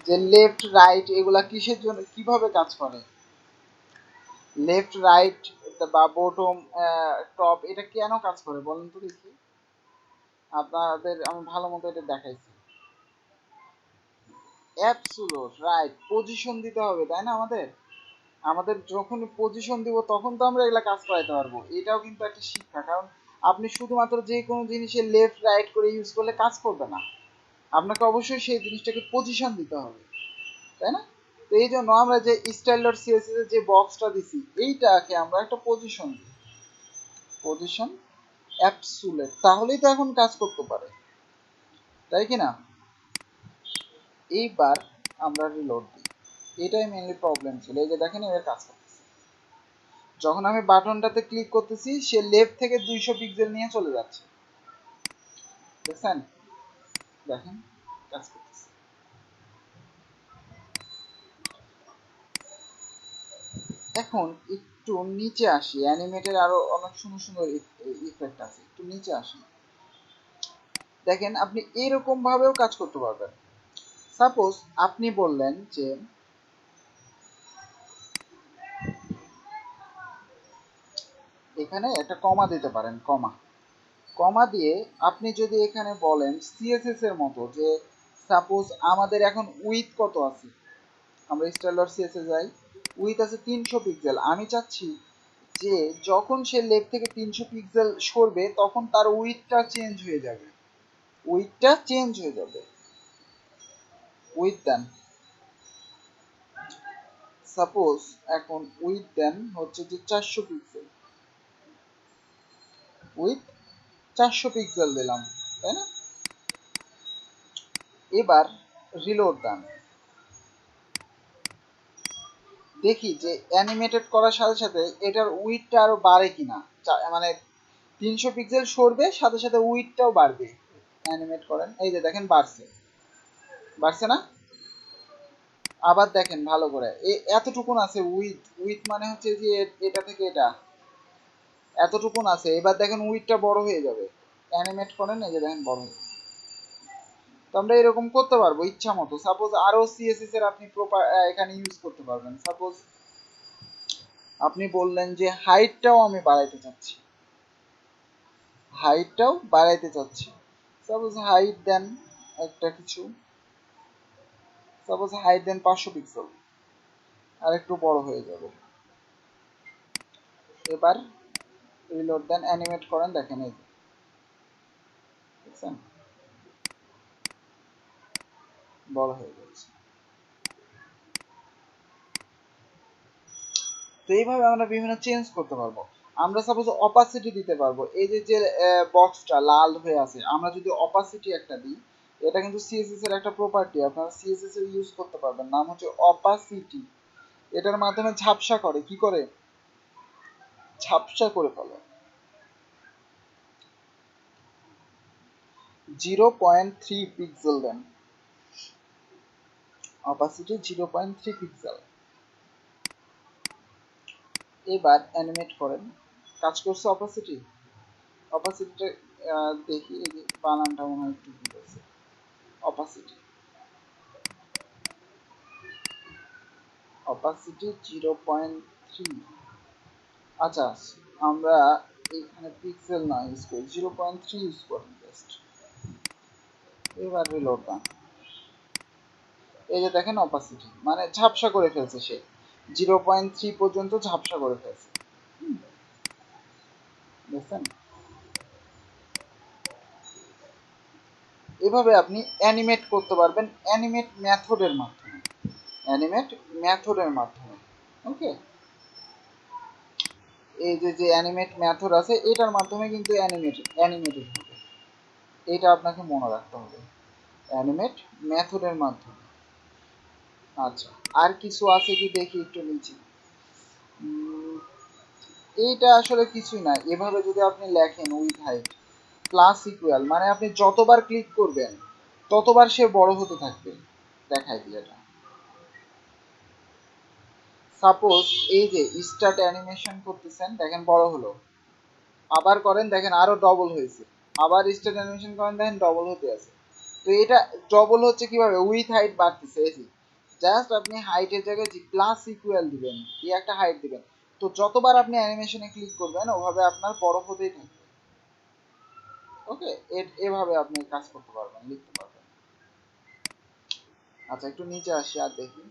যে লেফট রাইট এগুলা কিসের জন্য, কিভাবে কাজ করে, লেফট রাইট বা বটম টপ, এটা কেন কাজ করে বলেন তো দেখি। আপনাদের আমি ভালো মতো এটা দেখাইছি। অ্যাবসোলুট রাইট, পজিশন দিতে হবে তাই না, আমাদের আমাদের যখন পজিশন দিব তখন তো আমরা এগুলা কাজ করাইতে পারবো। এটাও কিন্তু একটা শিক্ষা, কারণ আপনি শুধুমাত্র যে কোনো জিনিসের লেফট রাইট করে ইউজ করলে কাজ করবে না। আপনাকে অবশ্যই সেই জিনিসটাকে পজিশন দিতে হবে, তাই না? তো এই জন্য আমরা যে স্টাইল ডট সিএসএস এর যে বক্সটা দিছি এইটাকে আমরা একটা পজিশন দিই, পজিশন অ্যাবসুলেট, তাহলেই তো এখন কাজ করতে পারে, তাই কি না? এইবার আমরা রিলোড দিই, এটাই মেইনলি প্রবলেম ছিল। এই যে দেখেন এবার কাজ করতেছে, যখন আমি বাটনটাতে ক্লিক করতেছি সে লেফট থেকে 200 পিক্সেল নিয়ে চলে যাচ্ছে, দেখছেন? দেখেন কাজ করতেছে। এখন একটু নিচে আসি, অ্যানিমেটের আরো অনেক সুন্দর সুন্দর ইফেক্ট আছে, একটু নিচে আসি। দেখেন আপনি এরকম ভাবেও কাজ করতে পারবেন। সাপোজ আপনি বললেন যে এখানে একটা কমা দিতে পারেন, কমা, কমা দিয়ে আপনি যদি এখানে বলেন সিএসএস এর মতো যে সাপোজ আমাদের এখন উইথ কত আছে, আমরা স্টাইলার সিএসএস যাই, উইথ আছে 300 পিক্সেল, আমি চাচ্ছি যে যখন সে লেফট থেকে 300 পিক্সেল সরবে তখন তার উইথটা চেঞ্জ হয়ে যাবে, উইথটা চেঞ্জ হয়ে যাবে। উইথ দেন সাপোজ এখন উইথ দেন হচ্ছে যে 400 পিক্সেল, উইথ 400 পিক্সেল দিলাম, তাই না? এবার রিলোড দেন, দেখি যে অ্যানিমেটেড করার সাথে সাথে এটার উইথটা আরো বাড়ে কিনা, মানে 300 পিক্সেল সরবে সাথে সাথে উইথটাও বাড়বে। অ্যানিমেট করেন, এই যে দেখেন বাড়ছে, বাড়ছে না? আবার দেখেন ভালো করে, এতটুকুন আছে উইথ, উইথ মানে হচ্ছে যে এটা থেকে এটা এতটুকুন আছে, এবার দেখেন উইথটা বড় হয়ে যাবে। অ্যানিমেট করেন, এই যে দেখেন বড় হয়ে যাবে। তো আমরা এরকম করতে পারবো ইচ্ছা মতো। সাপোজ আরো সিএসএস এর আপনি প্রপার এখানে ইউজ করতে পারবেন। সাপোজ আপনি বললেন যে হাইটটাও আমি বাড়াইতে চাচ্ছি, হাইটটাও বাড়াইতে চাচ্ছি, সাপোজ হাইট দেন একটা কিছু, সাপোজ হাইট দেন 500 পিক্সেল, আর একটু বড় হয়ে যাবে। এবার রিলোড দেন, অ্যানিমেট করেন, দেখেন এই যে দেখছেন বড় হয়ে যাচ্ছে। তো এইভাবে আমরা বিভিন্ন চেঞ্জ করতে পারবো। আমরা সাপোজ অপাসিটি দিতে পারবো, এই যে যে বক্সটা লাল হয়ে আছে আমরা যদি অপাসিটি একটা দিই, এটা কিন্তু সিএসএস এর একটা প্রপার্টি, আপনারা সিএসএস এর ইউজ করতে পারবেন, নাম হচ্ছে অপাসিটি। এটার মাধ্যমে ঝাপসা করে, কি করে? ঝাপসা করে ফেলে। 0.3 পিক্সেল দেন, অপাসিটি 0.3 পিক্সেল। এবার অ্যানিমেট করেন, কাজ করছে অপাসিটি, অপাসিটিটা দেখি, এই যে বানানটা মনে হয় একটু ভুল আছে, অপাসিটি, অপাসিটি 0.3। আচ্ছা আমরা এখানে পিক্সেল না ইউজ করি, 0.3 ইউজ করি জাস্ট। এবার রিলোড দেন, এই যে দেখেন অপাসিটি মানে ঝাপসা করে ফেলছে সে, 0.3 পর্যন্ত ঝাপসা করে ফেলছে, দেখছেন? এভাবে আপনি অ্যানিমেট করতে পারবেন, অ্যানিমেট মেথডের মাধ্যমে, অ্যানিমেট মেথডের মাধ্যমে। ওকে, এই যে যে অ্যানিমেট মেথড আছে এটার মাধ্যমে কিন্তু অ্যানিমেটেড হবে, এটা আপনাকে মনে রাখতে হবে, অ্যানিমেট মেথডের মাধ্যমে। আচ্ছা আর কিছু আছে কি দেখি একটু নিচে। এইটা আসলে কিছুই না, এভাবে যদি আপনি লেখেন উইথ হাইট প্লাস ইকুয়াল, মানে আপনি যতবার ক্লিক করবেন ততবার সে বড় হতে থাকবে, দেখাই দিই এটা। সাপোজ এই যে স্টার্ট অ্যানিমেশন করতেছেন, দেখেন বড় হলো, আবার করেন দেখেন আরো ডবল হয়েছে, আবার স্টার্ট অ্যানিমেশন করেন দেখেন ডবল হতে আছে। তো এটা ডবল হচ্ছে কিভাবে? উইথ হাইট বাড়তেছে, এই যে জাস্ট আপনি হাইটের জায়গায় যে প্লাস ইকুয়াল দিবেন, দিয়ে একটা হাইট দিবেন, তো যতবার আপনি অ্যানিমেশনে ক্লিক করবেন ওভাবে আপনার বড় হতেই থাকবে। ওকে, এভাবে আপনি কাজ করতে পারবেন, লিখতে পারবেন। আচ্ছা একটু নিচে আসি আর দেখি,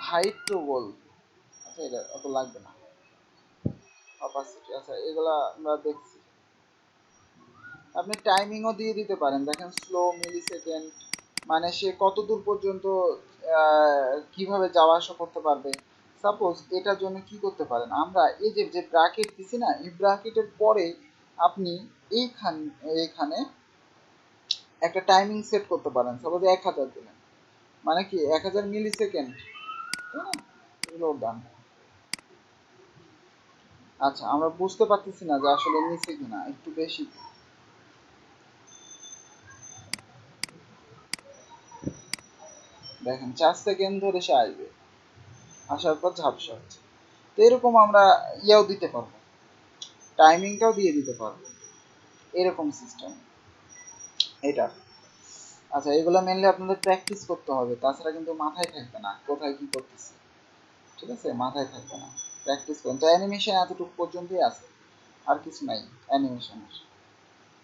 হাইট টু গোল, আচ্ছা এটা অত লাগবে না, অপাসিটি, আচ্ছা এগুলা আমরা দেখছি। আপনি টাইমিংও দিয়ে দিতে পারেন, দেখেন স্লো মিলি সেকেন্ড, মানে সে কত দূর পর্যন্ত কিভাবে যাওয়া আসা করতে পারবে। সাপোজ এটার জন্য কি করতে পারেন, আমরা এই যে যে ব্র্যাকেট দিছি না, এই ব্র্যাকেটের পরে আপনি এইখানে একটা টাইমিং সেট করতে পারেন, সাপোজ 1000 দিলেন, মানে কি 1000 মিলি সেকেন্ড, এগুলো ডান। আচ্ছা আমরা বুঝতে পারতেছি না যে আসলে নিচে কিনা, একটু বেশি। দেখেন 4 সেকেন্ড ধরে সে আসবে, আসার পর ঝাপসা হচ্ছে। তো এরকম আমরা ইয়াও দিতে পারবো, টাইমিংটাও দিয়ে দিতে পারবো, এরকম সিস্টেম এটা। আচ্ছা এগুলো মেনলি আপনাদের প্র্যাকটিস করতে হবে, তাছাড়া কিন্তু মাথায় থাকবে না কোথায় কি করতেছি, ঠিক আছে, মাথায় থাকবে না। প্র্যাকটিস করেন, তো অ্যানিমেশন এতটুকু পর্যন্তই আছে, আর কিছু নাই অ্যানিমেশনের।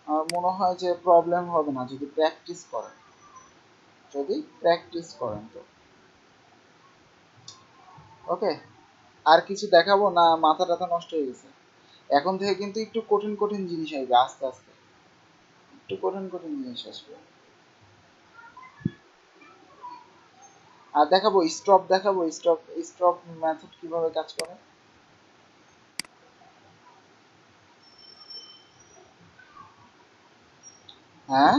আমার মনে হয় যে প্রবলেম হবে না যদি প্র্যাকটিস করেন, যদি প্র্যাকটিস করেন তো। ওকে, আর কিছু দেখাবো না, মাথা টাথা নষ্ট হয়ে গেছে? এখন থেকে কিন্তু একটু কঠিন কঠিন জিনিস আসবে, আস্তে আস্তে একটু কঠিন কঠিন জিনিস আসবে। আর দেখাবো স্টপ, দেখাবো স্টপ, স্টপ মেথড কিভাবে কাজ করে। হ্যাঁ,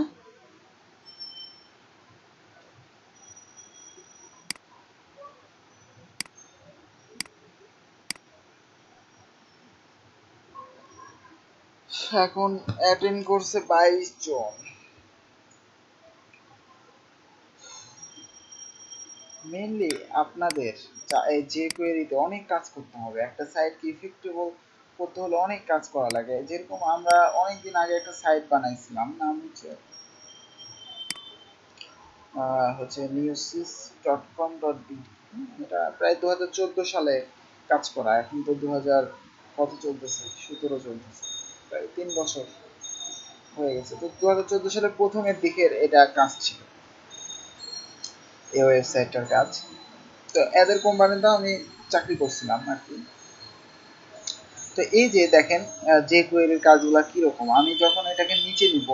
এখন অ্যাটেন্ড করছে 22 জন। মেনলি আপনাদের যে কোয়েরিতে অনেক কাজ করতে হবে, একটা সাইটকে ইফেক্টেবল করতে হলে অনেক কাজ করা লাগে। যেরকম আমরা অনেকদিন আগে একটা সাইট বানাইছিলাম, নাম হচ্ছে newsys.com.bd। এটা প্রায় 2014 সালে কাজ করা, এখন তো 2000 কত চলতেছে, 17 চলতেছে, প্রায় 3 বছর হয়ে গেছে। তো 2014 সালের প্রথমের দিকের এটা কাজ ছিল, এই ওয়েবসাইটটার কাজ। তো এদের কোম্পানিতে আমি চাকরি করছিলাম আর কি। তো এই যে দেখেন যে কোয়েরির কাজগুলো কিরকম, আমি যখন এটাকে নিচে নিব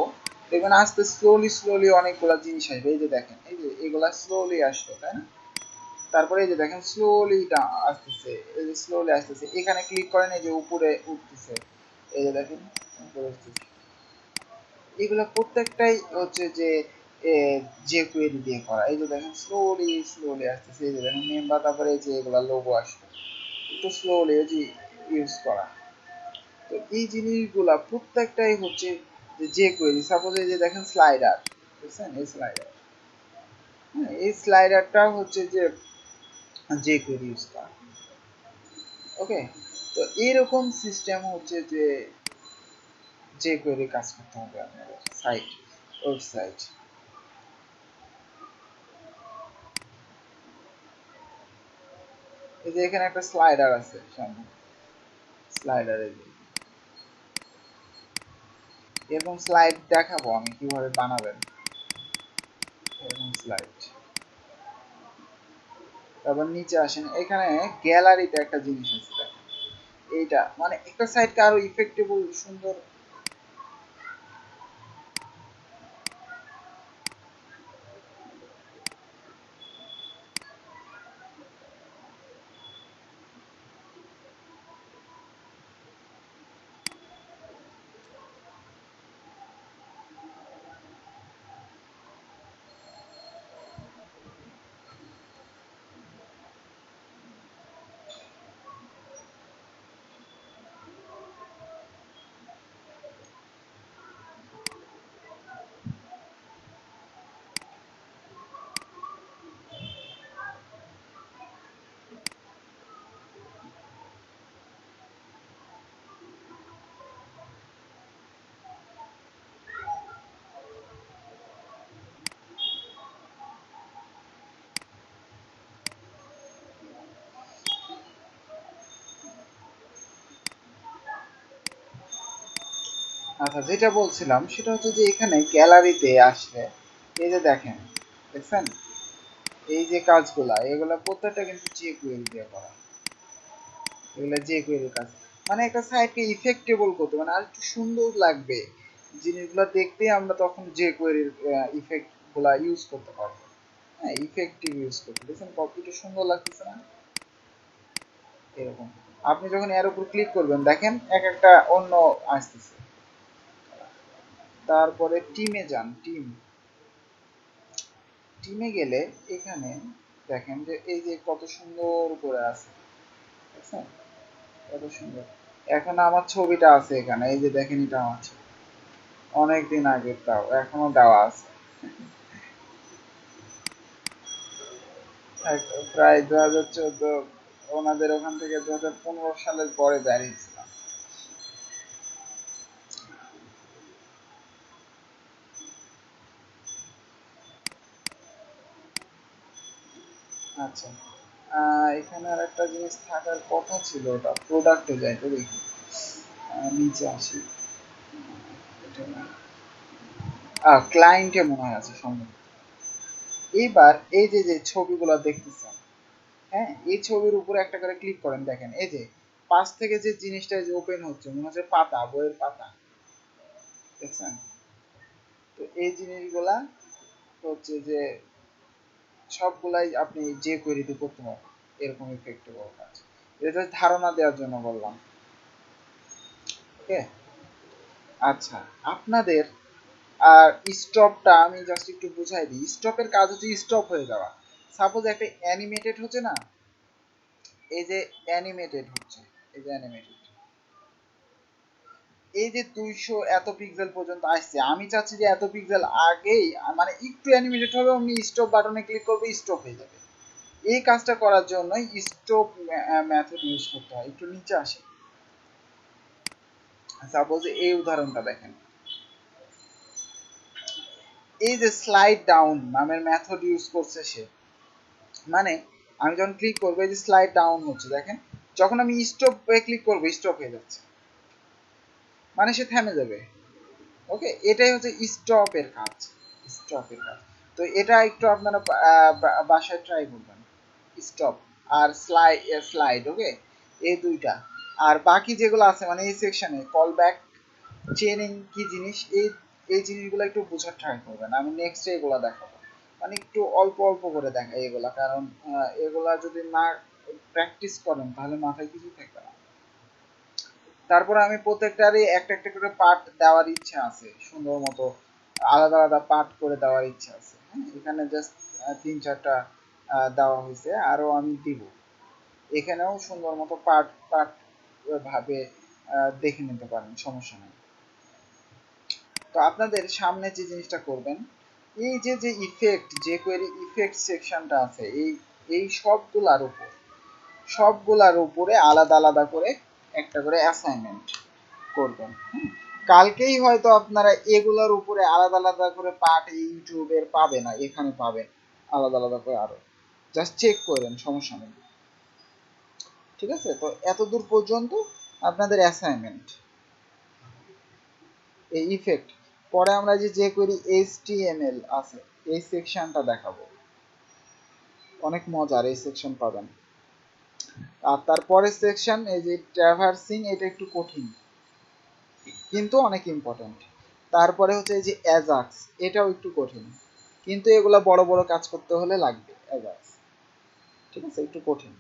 দেখবেন আস্তে স্লোলি স্লোলি অনেকগুলো জিনিস আসবে। এই যে দেখেন, এই যে এগুলা স্লোলি আসবে, তাই না? তারপরে এই যে দেখেন স্লোলি আসতেছে, এই যে স্লোলি আসতেছে, এখানে ক্লিক করেন, এই যে উপরে উঠতেছে, এই যে দেখেন উপরে উঠতেছে। এগুলো প্রত্যেকটাই হচ্ছে যে যে কোয়েরি দিয়ে করা। এই যে দেখেন স্লোলি স্লোলি আসতেছে, এই যে দেখেন মেম্বার, তারপরে এই যে এগুলা লোগো আসবে একটু স্লোলি, এই যে ইউজ করা। তো এই জিনিসগুলা প্রত্যেকটাই হচ্ছে যে কোয়েরি। সাপোজ এই যে দেখেন স্লাইডার, বুঝছেন, এই স্লাইডার, হ্যাঁ এই স্লাইডারটা হচ্ছে যে কোয়েরি ইউজ করা। ওকে, তো এইরকম সিস্টেম হচ্ছে যে কোয়েরি কাজ করতে হবে আপনাদের সাইট, ওয়েবসাইট। এই যে এখানে একটা স্লাইডার আছে সামনে, স্লাইডার, এই যে এরকম স্লাইড দেখাবো আমি কিভাবে বানাবেন, এরকম স্লাইড। তারপর নিচে আসেন, এখানে গ্যালারিতে একটা জিনিস আছে দেখেন, এইটা মানে একটা সাইটকে আরো ইফেক্টেবল সুন্দর। আচ্ছা যেটা বলছিলাম সেটা হচ্ছে যে এখানে গ্যালারিতে আসলে এই যে দেখেন, দেখছেন এই যে কাজগুলা, এগুলা প্রত্যেকটা কিন্তু যে কোয়েরি দিয়ে করা, এগুলা যে কোয়েরির কাজ। মানে একটা সাইটকে ইফেক্টেবল করতে, মানে আর একটু সুন্দর লাগবে, জিনিসগুলো দেখতে আমরা তখন যে কোয়েরির ইফেক্ট গুলা ইউজ করতে পারবো। হ্যাঁ, ইফেক্টিভ ইউজ করতে দেখুন কতটা সুন্দর লাগতেছে না এরকম। আপনি যখন এর উপর ক্লিক করবেন দেখেন এক একটা অন্য আসতেছে। তারপরে টিমে যান, টিমে গেলে এখানে দেখেন যে এই যে কত সুন্দর করে আছে, বুঝছেন কত সুন্দর। এখন আমার ছবিটা আছে এখানে, এই যে দেখেন এটা আমার ছবি অনেকদিন আগের, তাও এখনো দেওয়া আছে। প্রায় 2014, ওনাদের ওখান থেকে 2015 সালের পরে বেরিয়েছিলাম। আচ্ছা, এখানে আর একটা জিনিস থাকার কথা ছিল, ওটা প্রোডাক্টে যাই তো দেখি, নিচে আসি। ক্লায়েন্টে মনে হয় আছে সম্ভবত। এইবার এই যে যে ছবিগুলো দেখতেছেন, হ্যাঁ এই ছবির উপরে একটা করে ক্লিক করেন, দেখেন এই যে পাশ থেকে যে জিনিসটা যে ওপেন হচ্ছে মনে হচ্ছে পাতা, বইয়ের পাতা, দেখছেন? তো এই জিনিসগুলা হচ্ছে যে সবগুলাই আপনি যে কোয়েরিতে করতে পারবেন এরকম ইফেক্টেবল কাজ। এটা ধারণা দেওয়ার জন্য বললাম। ওকে, আচ্ছা, আপনাদের আর স্টপটা আমি জাস্ট একটু বুঝাই দিই। স্টপের কাজ হচ্ছে স্টপ হয়ে যাওয়া। সাপোজ একটা অ্যানিমেটেড হচ্ছে না, এই যে অ্যানিমেটেড হচ্ছে, এই যে অ্যানিমেটেড, এই যে 200 এত পিক্সেল পর্যন্ত আসছে, আমি চাচ্ছি যে এত পিক্সেল আগেই মানে একটু অ্যানিমেটেড হবে, আমি স্টপ বাটনে ক্লিক করবো, স্টপ হয়ে যাবে। এই কাজটা করার জন্য স্টপ মেথড ইউজ করতে হয়। একটু নিচে আসে, সাপোজ এই উদাহরণটা দেখেন, এই যে স্লাইড ডাউন নামের মেথড ইউজ করছে সে, মানে আমি যখন ক্লিক করবো এই যে স্লাইড ডাউন হচ্ছে দেখেন, যখন আমি স্টপ ক্লিক করবো স্টপ হয়ে যাচ্ছে, মানে সে থেমে যাবে। ওকে, এটাই হচ্ছে স্টপের কাজ, স্টপের কাজ। তো এটা একটু আপনারা বাসায় ট্রাই করবেন, স্টপ আর স্লাইড। ওকে, এই দুইটা। আর বাকি যেগুলো আছে মানে এই সেকশনে কল ব্যাক, চেনিং কি জিনিস, এই জিনিসগুলো একটু বোঝার ট্রাই করবেন। আমি নেক্সট এগুলো দেখাবো, মানে একটু অল্প অল্প করে দেখাই এগুলা, কারণ এগুলা যদি না প্র্যাকটিস করেন তাহলে মাথায় কিছু থাকবে না। তারপরে আমি প্রত্যেকটারই একটা একটা করে পার্ট দেওয়ার ইচ্ছা আছে, সুন্দর মতো আলাদা আলাদা পার্ট করে দেওয়ার ইচ্ছা আছে। হ্যাঁ, এখানে জাস্ট 3-4টা দেওয়া হয়েছে, আরও আমি দিব। এখানেও সুন্দর মতো পার্ট পার্ট ভাবে দেখে নিতে পারেন, সমস্যা নেই। তো আপনাদের সামনে যে জিনিসটা করবেন, এই যে যে ইফেক্ট, যে কোয়েরি ইফেক্ট সেকশনটা আছে, এই সবগুলার উপরে আলাদা আলাদা করে একটা করে অ্যাসাইনমেন্ট করবেন। কালকেই হয়তো আপনারা এগুলোর উপরে আলাদা আলাদা করে পার্ট ইউটিউবের পাবে না, এখানে পাবেন আলাদা আলাদা করে আরো, জাস্ট চেক করবেন, সমস্যা নেই। ঠিক আছে, তো এতদূর পর্যন্ত আপনাদের অ্যাসাইনমেন্ট, এই ইফেক্ট। পরে আমরা যে কোয়েরি HTML আছে এই সেকশনটা দেখাবো, অনেক মজার এই সেকশন পাবেন। আর তারপরের সেকশন এই যে ট্র্যাভার্সিং, এটা একটু কঠিন কিন্তু অনেক ইম্পর্টেন্ট। তারপরে হচ্ছে এই যে অ্যাজাক্স, এটাও একটু কঠিন কিন্তু এগুলা বড় বড় কাজ করতে হলে লাগবে অ্যাজাক্স। ঠিক আছে, একটু কঠিন।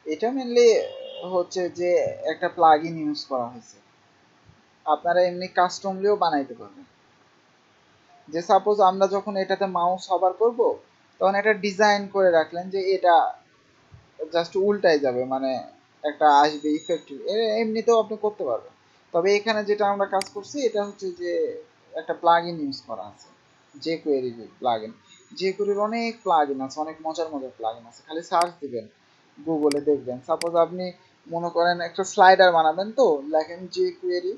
এটা মেনলি হচ্ছে যে একটা প্লাগইন ইউজ করা হয়েছে, আপনারা এমনি কাস্টমলিও বানাইতে পারবেন। যে সাপোজ আমরা যখন এটাতে মাউস হবার করব, তখন একটা ডিজাইন করে রাখলেন যে এটা জাস্ট উল্টাই যাবে, মানে একটা আসবে ইফেক্ট, এমনিতেও আপনি করতে পারবেন। তবে এখানে যেটা আমরা কাজ করছি এটা হচ্ছে যে একটা প্লাগইন ইউজ করা আছে, যে কোয়েরি প্লাগইন। যে কোয়েরির অনেক প্লাগইন আছে, অনেক মজার মজার প্লাগইন আছে, খালি সার্চ দিবেন গুগলে দেখবেন। সাপোজ আপনি মনে করেন একটা স্লাইডার বানাবেন, তো লেখেন যে query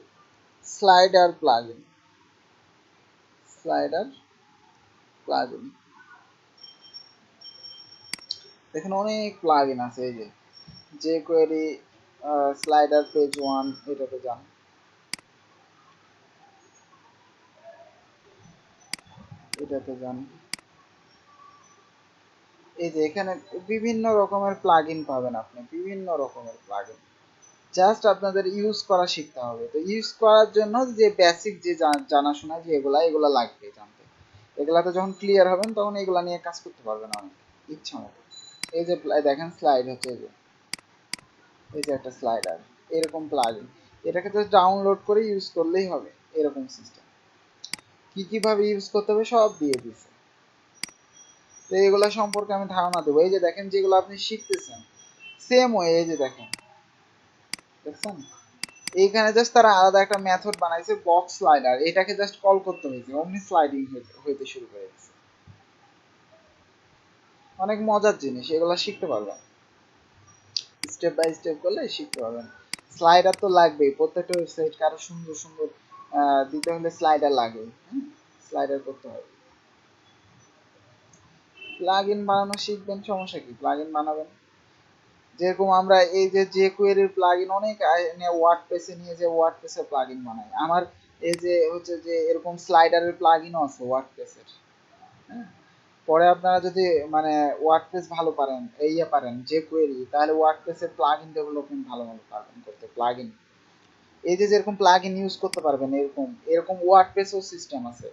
slider plugin, slider plugin, দেখেন অনেক প্লাগইন আছে। এই যে কোয়েরি স্লাইডার পেজ 1, এটাতে যান, এটাতে যান, এই যে এখানে বিভিন্ন রকমের প্লাগইন পাবেন আপনি, বিভিন্ন রকমের প্লাগইন। জাস্ট আপনাদের ইউজ করা শিখতে হবে। তো ইউজ করার জন্য যে বেসিক যে জানাশোনা যে এগুলা লাগবে জানতে, এগুলাতে যখন ক্লিয়ার হবেন তখন এগুলা নিয়ে কাজ করতে পারবেন অনেক ইচ্ছা মতো। এই যে দেখেন স্লাইড হচ্ছে, এই যে একটা স্লাইডার, এরকম প্লাগইন, এটাকে তো ডাউনলোড করে ইউজ করলেই হবে, এরকম সিস্টেম। কি কিভাবে ইউজ করতে হবে সব দিয়ে দিছে। তো এগুলা সম্পর্কে আমি ধারণা দেবো। এই যে দেখেন যেগুলো আপনি শিখতেছেন সেম ওয়ে, এই যে দেখেন, দেখছেন এইখানে জাস্ট তারা আলাদা একটা মেথড বানাইছে বক্স স্লাইডার, এটাকে জাস্ট কল করতে হয়েছে, অমনি স্লাইডিং হইতে শুরু করে গেছে। অনেক মজার জিনিস, এগুলো শিখতে পারবেন, স্টেপ বাই স্টেপ করলে শিখতে পারবেন। স্লাইডার তো লাগবেই, প্রত্যেকটা ওয়েবসাইট কারো সুন্দর সুন্দর দিতে হলে স্লাইডার লাগে। স্লাইডার করতে হবে। প্লাগ ইন বানানো শিখবেন, সমস্যা কি, প্লাগ ইন বানাবেন। যেরকম আমরা এই যে কোয়েরির প্লাগইন অনেক ওয়ার্ডপ্রেসে নিয়ে যে ওয়ার্ডপ্রেসের প্লাগইন বানাই, আমার এই যে হচ্ছে যে এরকম স্লাইডারের প্লাগইনও আছে ওয়ার্ডপ্রেসের। হ্যাঁ, পরে আপনারা যদি মানে ওয়ার্ডপ্রেস ভালো পারেন, পারেন যে কোয়েরি, তাহলে ওয়ার্ডপ্রেসের প্লাগইন ডেভেলপমেন্ট ভালো ভালো পারবেন করতে। প্লাগইন এই যে যেরকম প্লাগইন ইউজ করতে পারবেন, এরকম এরকম ওয়ার্ডপ্রেসও সিস্টেম আছে,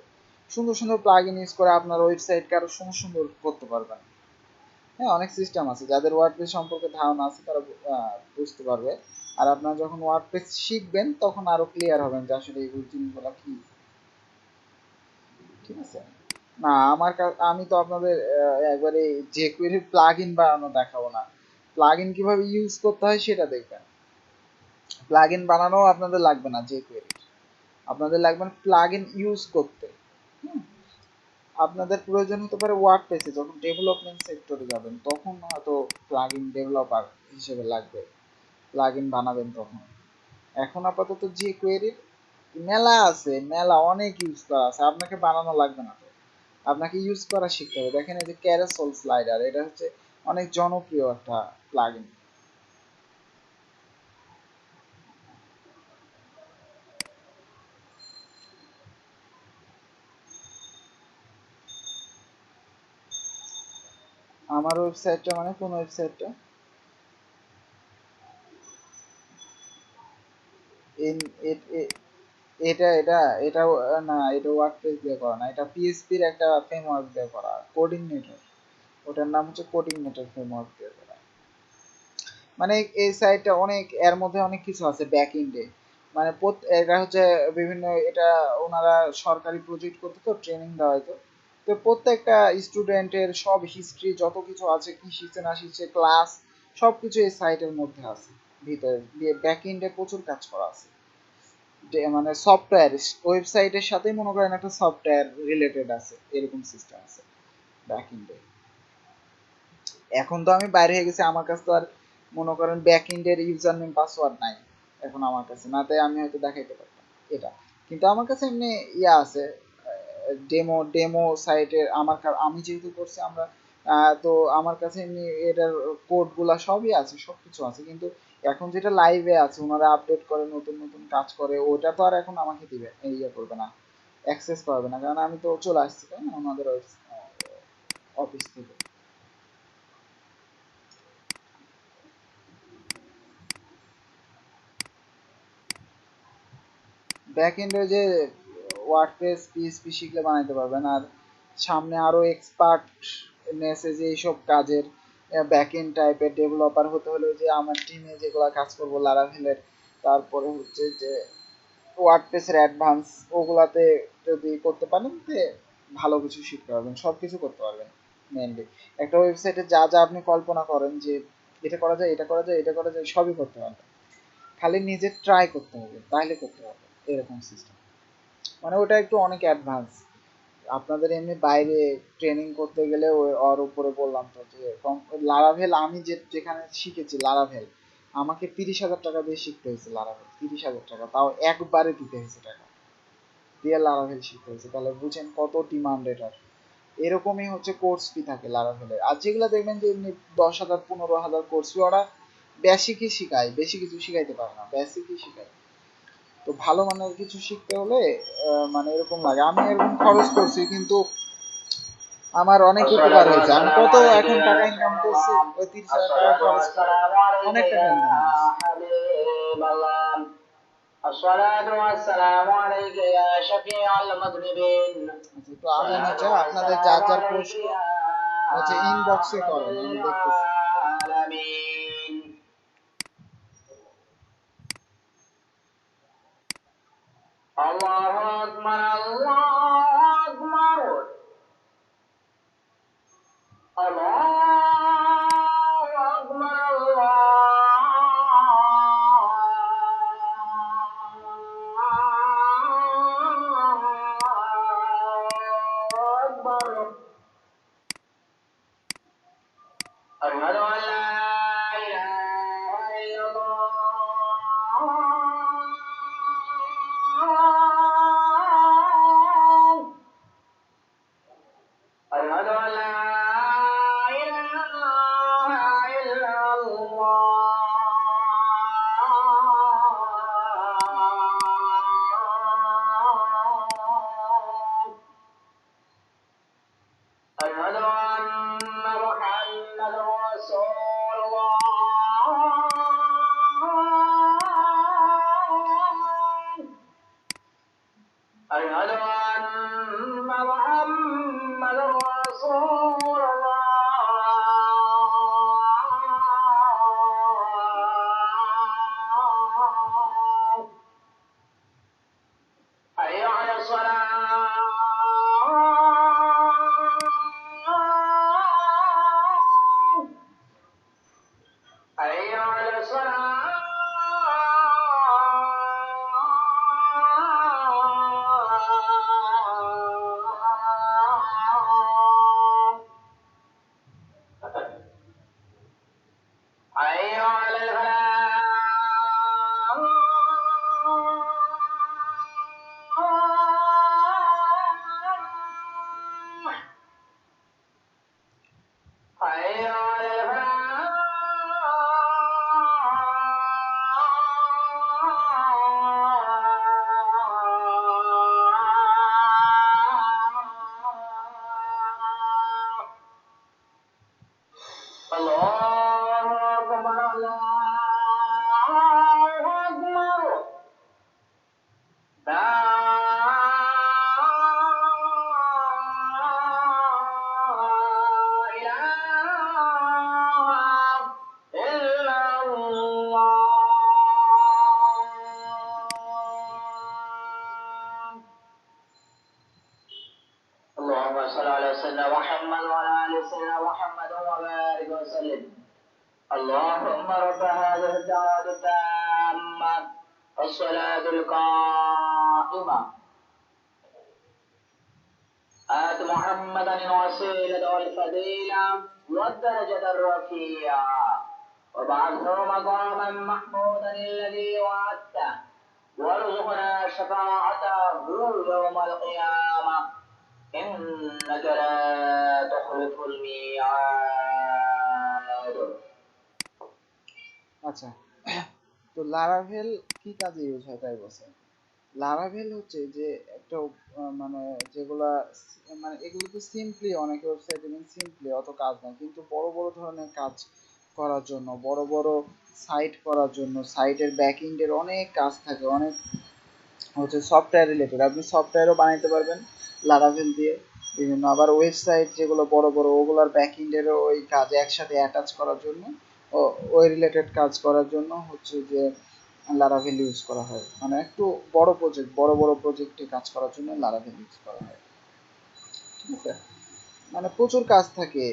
সুন্দর সুন্দর প্লাগইন ইউজ করে আপনার ওয়েবসাইটকে আরো সুন্দর সুন্দর করতে পারবেন। হ্যাঁ, অনেক সিস্টেম আছে, যাদের ওয়ার্ডপ্রেস সম্পর্কে ধারণা আছে তারা বুঝতে পারবে। আর আপনারা যখন ওয়ার্ডপ্রেস শিখবেন তখন আরো ক্লিয়ার হবেন যে আসলে এই জিনিসগুলো কি। ঠিক আছে, না আমার আমি তো আপনাদের একবারে যে কোয়েরি প্লাগইন বানানো দেখাবো না, প্লাগইন কিভাবে ইউজ করতে হয় সেটা দেখবেন। প্লাগইন বানানো আপনাদের লাগবে না যে কোয়েরি, আপনাদের লাগবে প্লাগইন ইউজ করতে। হুম, আপনাদের প্রয়োজন হতে পারে ওয়ার্ডপ্রেসে যখন ডেভেলপমেন্ট সেক্টরে যাবেন তখন হয়তো প্লাগইন ডেভেলপার হিসেবে লাগবে, প্লাগইন বানাবেন তখন। এখন আপাতত যে কোয়েরির মেলা আছে, মেলা অনেক ইউজ করা আছে, আপনাকে বানানো লাগবে না তো, আপনাকে ইউজ করা শিখতে হবে। দেখেন এই যে ক্যারাসল স্লাইডার, এটা হচ্ছে অনেক জনপ্রিয় একটা প্লাগইন। আমার ওয়েবসাইটটা মানে কোন ওয়েবসাইটটা? এটা এটা এটা না, এটা ওয়ার্ডপ্রেস দিয়ে করা না, এটা পিএইচপি এর একটা ফ্রেমওয়ার্ক দিয়ে করা, কোডিনেটর, ওটার নাম হচ্ছে কোডিনেটর ফ্রেমওয়ার্ক দিয়ে করা। মানে এই সাইটটা অনেক, এর মধ্যে অনেক কিছু আছে ব্যাক এন্ডে, মানে এটা হচ্ছে বিভিন্ন, এটা ওনারা সরকারি প্রজেক্ট করতে তো ট্রেনিং দেওয়া হয়তো। তো প্রত্যেকটা স্টুডেন্টের সব হিস্ট্রি যত কিছু আছে, কি শিখছে না শিখছে, ক্লাস সব কিছু এই সাইটের মধ্যে আছে, ভিতরে দিয়ে ব্যাক এন্ডে প্রচুর কাজ করা আছে। মানে সফটওয়্যার ওয়েবসাইটের সাথে মনে করেন একটা সফটওয়্যার রিলেটেড আছে, এরকম সিস্টেম আছে ব্যাক এন্ডে। এখন তো আমি বাইরে হয়ে গেছি, আমার কাছে তো আর মনে করেন ব্যাক এন্ডের ইউজার নেম পাসওয়ার্ড নাই এখন আমার কাছে, না তাই আমি হয়তো দেখাইতে পারতাম এটা। কিন্তু আমার কাছে এমনি ইয়া আছে, ডেমো ডেমো সাইটের আমার আমি যেহেতু করছি আমরা, তো আমার কাছে এমনি এটার কোডগুলা সবই আছে, সব কিছু আছে। কিন্তু এখন যেটা লাইভে আছে, ওনারা আপডেট করে নতুন নতুন কাজ করে, ওটা তো আর এখন আমাকে দিবে ইয়ে করবে না, অ্যাক্সেস করবে না, কারণ আমি তো চলে আসছি তাই না ওনাদের অফিস থেকে। ব্যাক এন্ডে যে ওয়ার্ডপ্রেস পিএইচপি শিখলে বানাইতে পারবেন। আর সামনে আরো এক্সপার্ট নেসে যে এইসব কাজের ব্যাক এন্ড টাইপের ডেভেলপার হতে হলে, যে আমার টিমে যেগুলো কাজ করবো লারাভেলের, তারপরে হচ্ছে যে ওয়ার্ডপ্রেসের অ্যাডভান্স, ওগুলাতে যদি করতে পারেন তে ভালো কিছু শিখতে পারবেন, সব কিছু করতে পারবেন। মেনলি একটা ওয়েবসাইটে যা যা আপনি কল্পনা করেন যে এটা করা যায়, এটা করা যায়, এটা করা যায়, সবই করতে পারবেন, খালি নিজে ট্রাই করতে হবে, তাহলে করতে পারবেন, এরকম সিস্টেম। মানে ওটা একটু অনেক অ্যাডভান্স। আপনাদের এমনি বাইরে ট্রেনিং করতে গেলে ওর উপরে বললাম তো যে লারাভেল, আমি যেখানে শিখেছি লারাভেল, আমাকে 30,000 টাকা দিয়ে শিখতে হয়েছে লারাভেল, 30,000 টাকা, তাও একবারে দিতে হয়েছে টাকা দিয়ে লারাভেল শিখতে হয়েছে। তাহলে বুঝেন কত ডিমান্ড এটার। এরকমই হচ্ছে কোর্স ফি থাকে লারাভেলের। আর যেগুলো দেখবেন যে এমনি 10,000 15,000 কোর্স ফি, ওরা বেসিকই শিখায়, বেশি কিছু শিখাইতে পারে না, বেসিকই শিখায়। তো ভালো মানের কিছু শিখতে হলে মানে এরকম লাগে, আমি এরকম খরচ করছি কিন্তু আমার অনেক উপকার হয়েছে। আমি কত এখন টাকা ইনকাম করছি, ওই 30,000 টাকা খরচ করে অনেক টাকা ইনকাম করছি। الصلاة والسلام عليك يا شفيع المذنبين তো আজান হচ্ছে, আপনাদের যার যার প্রশ্ন হচ্ছে ইনবক্সে করেন, আমি দেখতেছি। الله أكبر الله أكبر الله أكبر الله أكبر أشهد أن لا إله إلا الله أشهد أن لا إله إلا الله أشهد أن محمدا رسول الله أشهد أن محمدا رسول الله حي على الصلاة حي على الصلاة حي على الفلاح حي على الفلاح الله أكبر الله أكبر لا إله إلا الله اللهم صل على سيدنا محمد وعلى آل سيدنا محمد وبارك وسلم اللهم رب هذه الدعوة التامة والصلاة القائمة آت محمدا الوسيلة والفضيلة والدرجة الرفيعة وابعثه مقاما محمودا الذي وعدته وارزقنا شفاعته يوم القيامة إنك لا تخلف الميعاد আচ্ছা, তো লারাভেল কি কাজে ইউজ হয় তাই বলছেন। লারাভেল হচ্ছে যে একটা মানে যেগুলা মানে এগুলো তো সিম্পলি অনেক ওয়েবসাইটে সিম্পলি অত কাজ নাই, কিন্তু বড় বড় ধরনের কাজ করার জন্য, বড় বড় সাইট করার জন্য, সাইটের ব্যাকএন্ডের অনেক কাজ থাকে, অনেক হচ্ছে সফটওয়্যার রিলেটেড, আপনি সফটওয়্যারও বানাইতে পারবেন লারাভেল দিয়ে বিভিন্ন। আবার ওয়েবসাইট যেগুলো বড় বড় ওগুলার ব্যাকএন্ডেরও ওই কাজ একসাথে অ্যাটাচ করার জন্য, ওই রিলেটেড কাজ করার জন্য হচ্ছে যে লারাভেল ইউজ করা হয়। মানে একটু বড় প্রজেক্ট, বড় বড় প্রজেক্টে কাজ করার জন্য লারাভেল ইউজ করা হয়। ঠিক আছে, মানে প্রচুর কাজ থাকে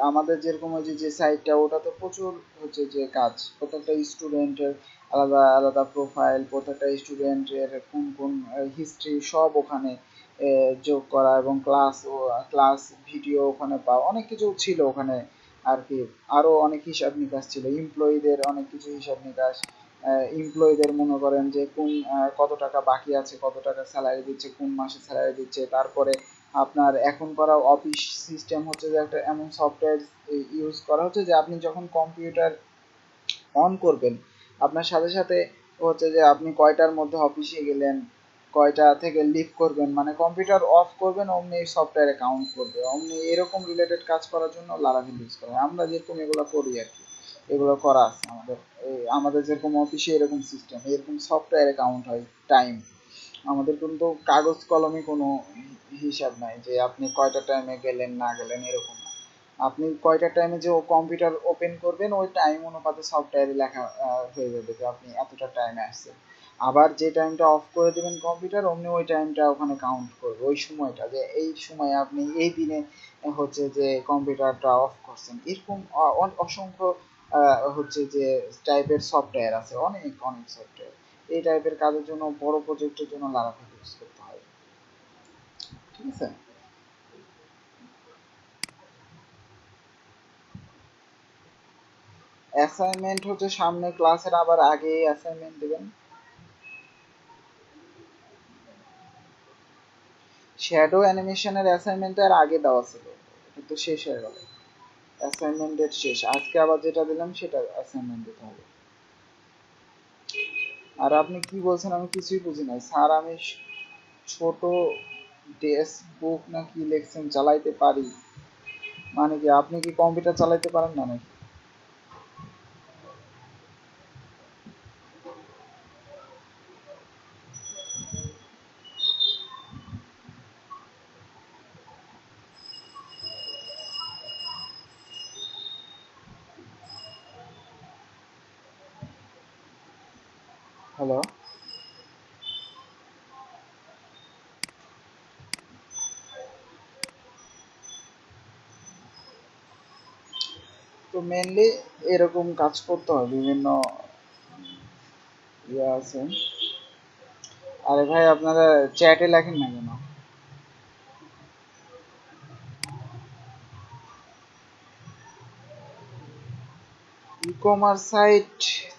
আমাদের, যেরকম ওই যে সাইটটা ওটাতে প্রচুর হচ্ছে যে কাজ, প্রত্যেকটা স্টুডেন্টের আলাদা আলাদা প্রোফাইল, প্রত্যেকটা স্টুডেন্টের কোন কোন হিস্ট্রি সব ওখানে যোগ করা, এবং ক্লাস ভিডিও ওখানে পাওয়া, অনেক কিছু ছিল ওখানে আর কি। আরও অনেক হিসাব নিকাশ ছিল, এমপ্লয়ীদের অনেক কিছু হিসাব নিকাশ, এমপ্লয়ীদের মনে করেন যে কোন কত টাকা বাকি আছে, কত টাকা স্যালারি দিচ্ছে, কোন মাসে স্যালারি দিচ্ছে। তারপরে আপনার এখন করা অফিস সিস্টেম হচ্ছে যে একটা এমন সফটওয়্যার ইউজ করা হচ্ছে যে আপনি যখন কম্পিউটার অন করবেন আপনার সাথে সাথে হচ্ছে যে আপনি কয়টার মধ্যে অফিসে গেলেন, কয়টা থেকে লিভ করবেন, মানে কম্পিউটার অফ করবেন অমনি এই সফটওয়্যারে কাউন্ট করবে, অমনি এরকম রিলেটেড কাজ করার জন্য লারাভেল ইউজ করা হয়। আমরা যেরকম এগুলো করি আর কি, এগুলো করা আছে আমাদের, আমাদের যেরকম অফিসে এরকম সিস্টেম, এরকম সফটওয়্যারে কাউন্ট হয় টাইম। আমাদের কিন্তু কাগজ কলমে কোনো হিসাব নাই যে আপনি কয়টা টাইমে গেলেন না গেলেন, এরকম না। আপনি কয়টা টাইমে যে কম্পিউটার ওপেন করবেন ওই টাইম অনুপাতে সফটওয়্যারে লেখা হয়ে যাবে যে আপনি এতটা টাইমে আসছেন। আবার যে টাইমটা অফ করে দেবেন কম্পিউটার অমনি ওই টাইমটা ওখানে কাউন্ট করবে, ওই সময়টা যে এই সময়ে আপনি এই দিনে হচ্ছে যে কম্পিউটারটা অফ করছেন। এরকম অসংখ্য হচ্ছে যে টাইপের সফটওয়্যার আছে, অনেক অনেক সফটওয়্যার। এই টাইপের কাজের জন্য বড় প্রজেক্টের জন্য লারাভেল ইউজ করতে হয়, ঠিক আছে। অ্যাসাইনমেন্ট হচ্ছে সামনে ক্লাসের আবার আগে অ্যাসাইনমেন্ট দিবেন। শ্যাডো অ্যানিমেশনের অ্যাসাইনমেন্ট আর আগে দেওয়া ছিল, কিন্তু শেষ হয়ে গেল, অ্যাসাইনমেন্ট ডেট শেষ। আজকে আবার যেটা দিলাম সেটা অ্যাসাইনমেন্ট দিতে হবে। আর আপনি কি বলছেন আমি কিছুই বুঝি নাই স্যার। আমি ছোট ডেস্ক বুক না কি লিখছেন চালাইতে পারি, মানে কি আপনি কি কম্পিউটার চালাইতে পারেন না নাকি? হ্যালো, তো মেনলি এরকম কাজ করতে হয়, বিভিন্ন ইয়ে আছে। আরে ভাই আপনারা চ্যাটে লেখেন না কেন? ই কমার্স সাইট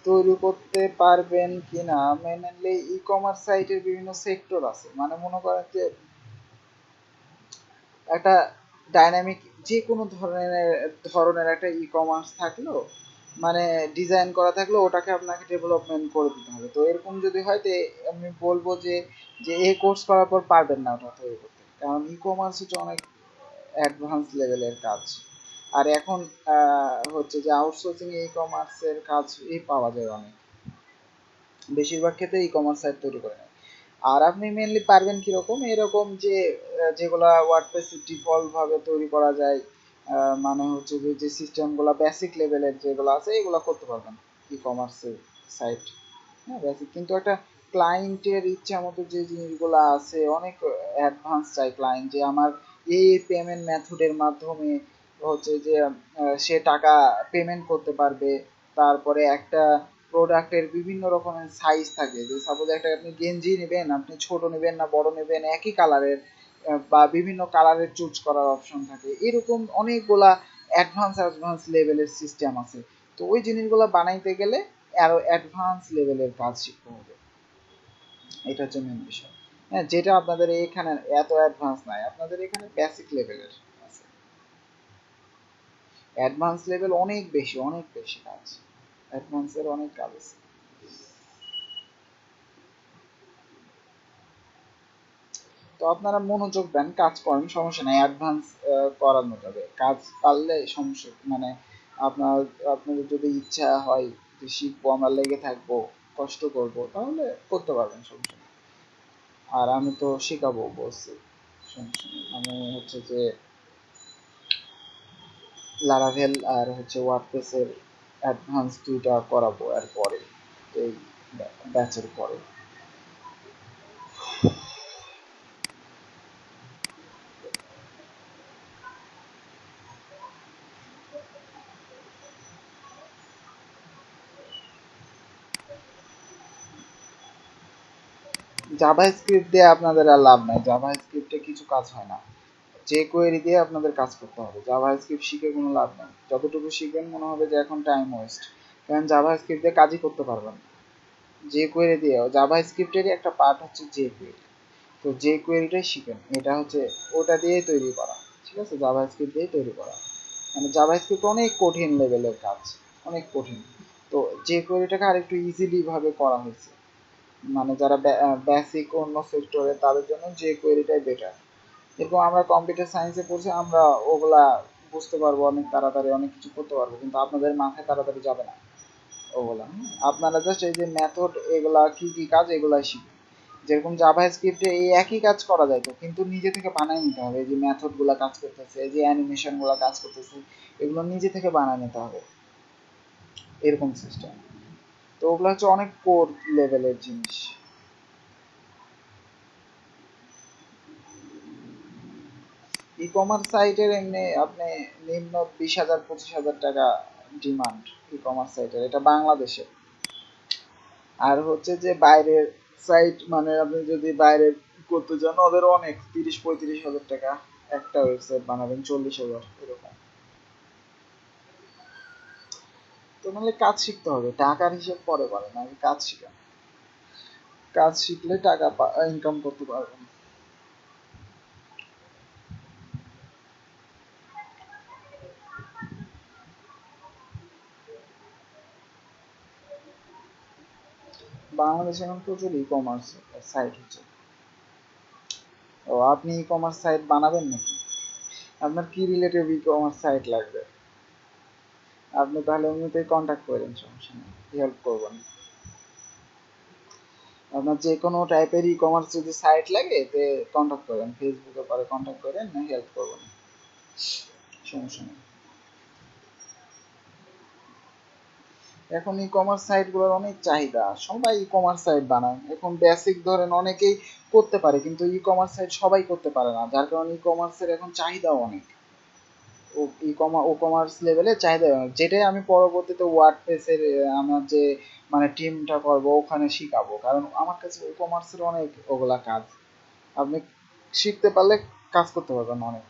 তৈরি করতে পারবেন কিনা, মেনলি ই কমার্স সাইটের বিভিন্ন সেক্টর আছে, মানে মনে করেন যে একটা ডাইনামিক যে কোনো ধরনের একটা ই কমার্স থাকলো, মানে ডিজাইন করা থাকলো, ওটাকে আপনাকে ডেভেলপমেন্ট করে দিতে হবে। তো এরকম যদি হয় তো আমি বলবো যে যে এই কোর্স করার পর পারবেন না ওটা তৈরি করতে, কারণ ই কমার্স হচ্ছে অনেক অ্যাডভান্স লেভেলের কাজ। আর এখন হচ্ছে যে আউটসোর্সিং ই কমার্সের কাজই পাওয়া যায় অনেক, বেশিরভাগ ক্ষেত্রে ই কমার্স সাইট তৈরি করে নেয়। আর আপনি মেনলি পারবেন কিরকম, এরকম যে যেগুলা ওয়ার্ডপ্রেস ডিফল্ট ভাবে তৈরি করা যায়, মানে হচ্ছে যে সিস্টেমগুলো বেসিক লেভেলের যেগুলো আছে এগুলো করতে পারবেন ই কমার্সের সাইট। হ্যাঁ বেসিক, কিন্তু একটা ক্লায়েন্টের ইচ্ছা মতো যে জিনিসগুলো আছে অনেক অ্যাডভান্স চাই ক্লায়েন্ট, যে আমার এই পেমেন্ট মেথডের মাধ্যমে হচ্ছে যে সে টাকা পেমেন্ট করতে পারবে। তারপরে একটা প্রোডাক্টের বিভিন্ন রকমের সাইজ থাকে, যে সাপোজ একটা আপনি গেঞ্জি নেবেন, আপনি ছোট নেবেন না বড় নেবেন, একই কালারের বা বিভিন্ন কালারের চুজ করার অপশন থাকে, এরকম অনেকগুলা অ্যাডভান্স অ্যাডভান্স লেভেলের সিস্টেম আছে। তো ওই জিনিসগুলো বানাইতে গেলে আরো অ্যাডভান্স লেভেলের কাজ শিখতে হবে, এটা হচ্ছে মেন বিষয়। হ্যাঁ, যেটা আপনাদের এখানে এত অ্যাডভান্স নাই, আপনাদের এখানে বেসিক লেভেলের আছে। অ্যাডভান্স লেভেল অনেক বেশি, অনেক বেশি কাজ, অ্যাডভান্সের অনেক কাজ আছে। তো আপনারা মনোযোগ দেন, কাজ করেন, সমস্যা নাই, অ্যাডভান্স করানো যাবে, কাজ পারলে সমস্যা মানে আপনার, আপনাদের যদি ইচ্ছা হয় যে শিখবো আমরা, লেগে থাকবো, কষ্ট করব, তাহলে করতে পারবেন, সমস্যা নেই। আর আমি তো শেখাবো বলছি, সমস্যা নেই। আমি হচ্ছে যে লারাভেল আর হচ্ছে ওয়ার্ডপ্রেসের অ্যাডভান্স দুইটা করাবো এরপরে, এই ব্যাচের পরে। জাভা স্ক্রিপ্ট দিয়ে আপনাদের আর লাভ নাই, জাভা স্ক্রিপ্টে কিছু কাজ হয় না, যে কোয়েরি দিয়ে আপনাদের কাজ করতে হবে। জাভা স্ক্রিপ্ট শিখে কোনো লাভ নেই, যতটুকু শিখবেন মনে হবে যে এখন টাইম ওয়েস্ট, কারণ জাভা স্ক্রিপ্ট দিয়ে কাজই করতে পারবেন না। যে কোয়েরি দিয়েও, জাভা স্ক্রিপ্টেরই একটা পার্ট হচ্ছে যে কোয়েরি, তো যে কোয়েরিটাই শিখেন, এটা হচ্ছে ওটা দিয়েই তৈরি করা, ঠিক আছে, জাভা স্ক্রিপ্ট দিয়েই তৈরি করা। মানে জাভা স্ক্রিপ্ট অনেক কঠিন লেভেলের কাজ, অনেক কঠিন। তো যে কোয়েরিটাকে আরেকটু ইজিলি ভাবে করা হয়েছে, মানে যারা বেসিক অন্য সেক্টরে তাদের জন্য যে কোয়েরিটাই বেটার। এরকম আমরা কম্পিউটার সায়েন্সে পড়ছি, আমরা ওগুলা বুঝতে পারবো অনেক তাড়াতাড়ি, অনেক কিছু করতে পারবো, কিন্তু আপনাদের মাথায় তাড়াতাড়ি যাবে না ওগুলা। আপনারা জাস্ট এই যে মেথড এগুলা কি কি কাজ এগুলাই শিখবেন। যেরকম জাভা স্ক্রিপ্টে এই একই কাজ করা যায় তো, কিন্তু নিজে থেকে বানায় নিতে হবে। এই যে মেথড গুলা কাজ করতেছে, এই যে অ্যানিমেশন গুলা কাজ করতেছে, এগুলো নিজে থেকে বানায় নিতে হবে, এরকম সিস্টেম। তো ওগুলো হচ্ছে অনেক কোর লেভেলের জিনিস। ই কমার্স সাইটের এমনি আপনি নিম্ন 20,000-25,000 টাকা ডিমান্ড ই কমার্স সাইটের, এটা বাংলাদেশে। আর হচ্ছে যে বাইরের সাইট, মানে আপনি যদি বাইরের করতে চান ওদের অনেক 30-35 হাজার টাকা একটা ওয়েবসাইট বানাবেন, 40,000 এরকম। তো নাহলে কাজ শিখতে হবে, টাকার হিসেব পরে পারেন, আগে কাজ শিখেন। কাজ শিখলে টাকা ইনকাম করতে পারবেন। বাংলাদেশে এখন প্রচুর ই কমার্স সাইট হচ্ছে। ও আপনি ই কমার্স সাইট বানাবেন নাকি? আপনার কি রিলেটেড ই কমার্স সাইট লাগবে? আপনি তাহলে এমনিতেই কন্ট্যাক্ট করেন, সমস্যা নেই, হেল্প করবেন। আপনার যে কোনো টাইপের ই কমার্স যদি সাইট লাগে এতে কন্ট্যাক্ট করেন, ফেসবুকে পরে কন্ট্যাক্ট করেন, না হেল্প করবেন, সমস্যা নেই। এখন ই কমার্স সাইটগুলোর অনেক চাহিদা, সবাই ই কমার্স সাইট বানায় এখন। বেসিক ধরেন অনেকেই করতে পারে, কিন্তু ই কমার্স সাইট সবাই করতে পারে না, যার কারণে ই কমার্সের এখন চাহিদাও অনেক। ও কমার্স লেভেলে চাহিদা অনেক, যেটাই আমি পরবর্তীতে ওয়ার্ডপ্রেসের আমার যে মানে টিমটা করবো ওখানে শিখাবো, কারণ আমার কাছে ই কমার্সের অনেক ওগুলা কাজ আপনি শিখতে পারলে কাজ করতে পারবেন অনেক।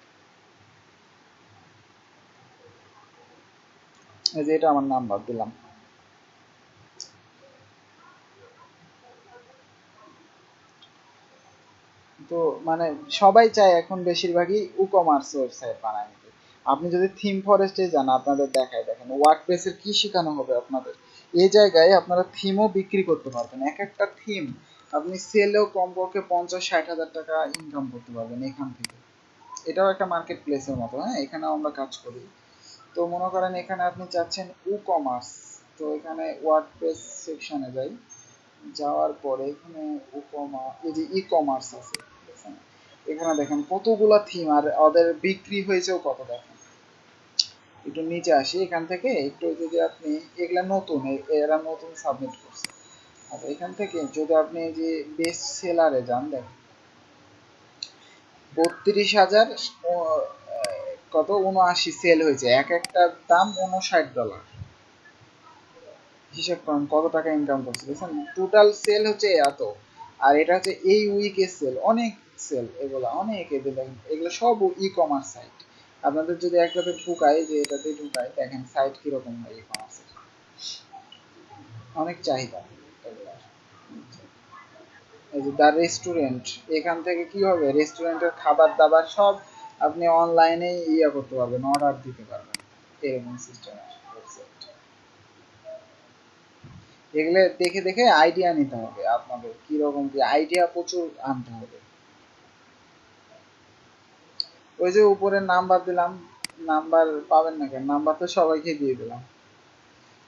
এই যে এটা আমার নাম্বার দিলাম। তো মানে সবাই চায় এখন বেশিরভাগই ই কমার্স ওয়েবসাইট বানায় নিতে। আপনি যদি থিম ফরেস্টে যান, আপনাদের দেখায় দেখেন ওয়ার্ডপ্রেসের কি শেখানো হবে আপনাদের। এই জায়গায় আপনারা থিমও বিক্রি করতে পারবেন, এক একটা থিম আপনি সেলেও কমপক্ষে 50-60 হাজার টাকা ইনকাম করতে পারবেন এখান থেকে। এটাও একটা মার্কেট প্লেসের মতো, হ্যাঁ, এখানেও আমরা কাজ করি। তো মনে করেন এখানে আপনি চাচ্ছেন ই কমার্স, তো এখানে ওয়ার্ডপ্রেস সেকশনে যাই, যাওয়ার পরে এখানে এই যে ই কমার্স আছে, দেখছেন? এখানে দেখেন কতগুলা থিম, আর ওদের বিক্রি হয়েছেও কত, দেখেন। একটু নিচে আসি, এখান থেকে একটু যদি আপনি এগুলা নতুন, এরা নতুন সাবমিট করছে। আচ্ছা, এখান থেকে যদি আপনি এই যে বেস্ট সেলারে যান, দেখেন 32,000 কত 79 সেল হয়েছে, এক একটা দাম $59। হিসাব করেন কত টাকা ইনকাম করছে, বুঝছেন? টোটাল সেল হচ্ছে এত, আর এটা হচ্ছে এই উইকের সেল, অনেক সেল, এগুলা অনেক, এদের দেখেন এগুলো সব ই কমার্স সাইট। আপনাদের যদি একটাতে ঢুকাই, যে এটাতে ঢুকাই, দেখেন সাইট কিরকম হয় ই কমার্সের, অনেক চাহিদা এগুলার। এই যে দ্য রেস্টুরেন্ট, এখান থেকে কি হবে, রেস্টুরেন্টের খাবার দাবার সব আপনি অনলাইনে ইয়ে করতে পারবেন, অর্ডার দিতে পারবেন, এরকম সিস্টেম ওয়েবসাইট। এগুলো দেখে দেখে আইডিয়া নিতে হবে, আপনাদের কিরকম কি আইডিয়া প্রচুর আনতে হবে। ওই যে উপরে নাম্বার দিলাম, নাম্বার পাবেন না কেন? নাম্বার তো সবাইকে দিয়ে দিলাম।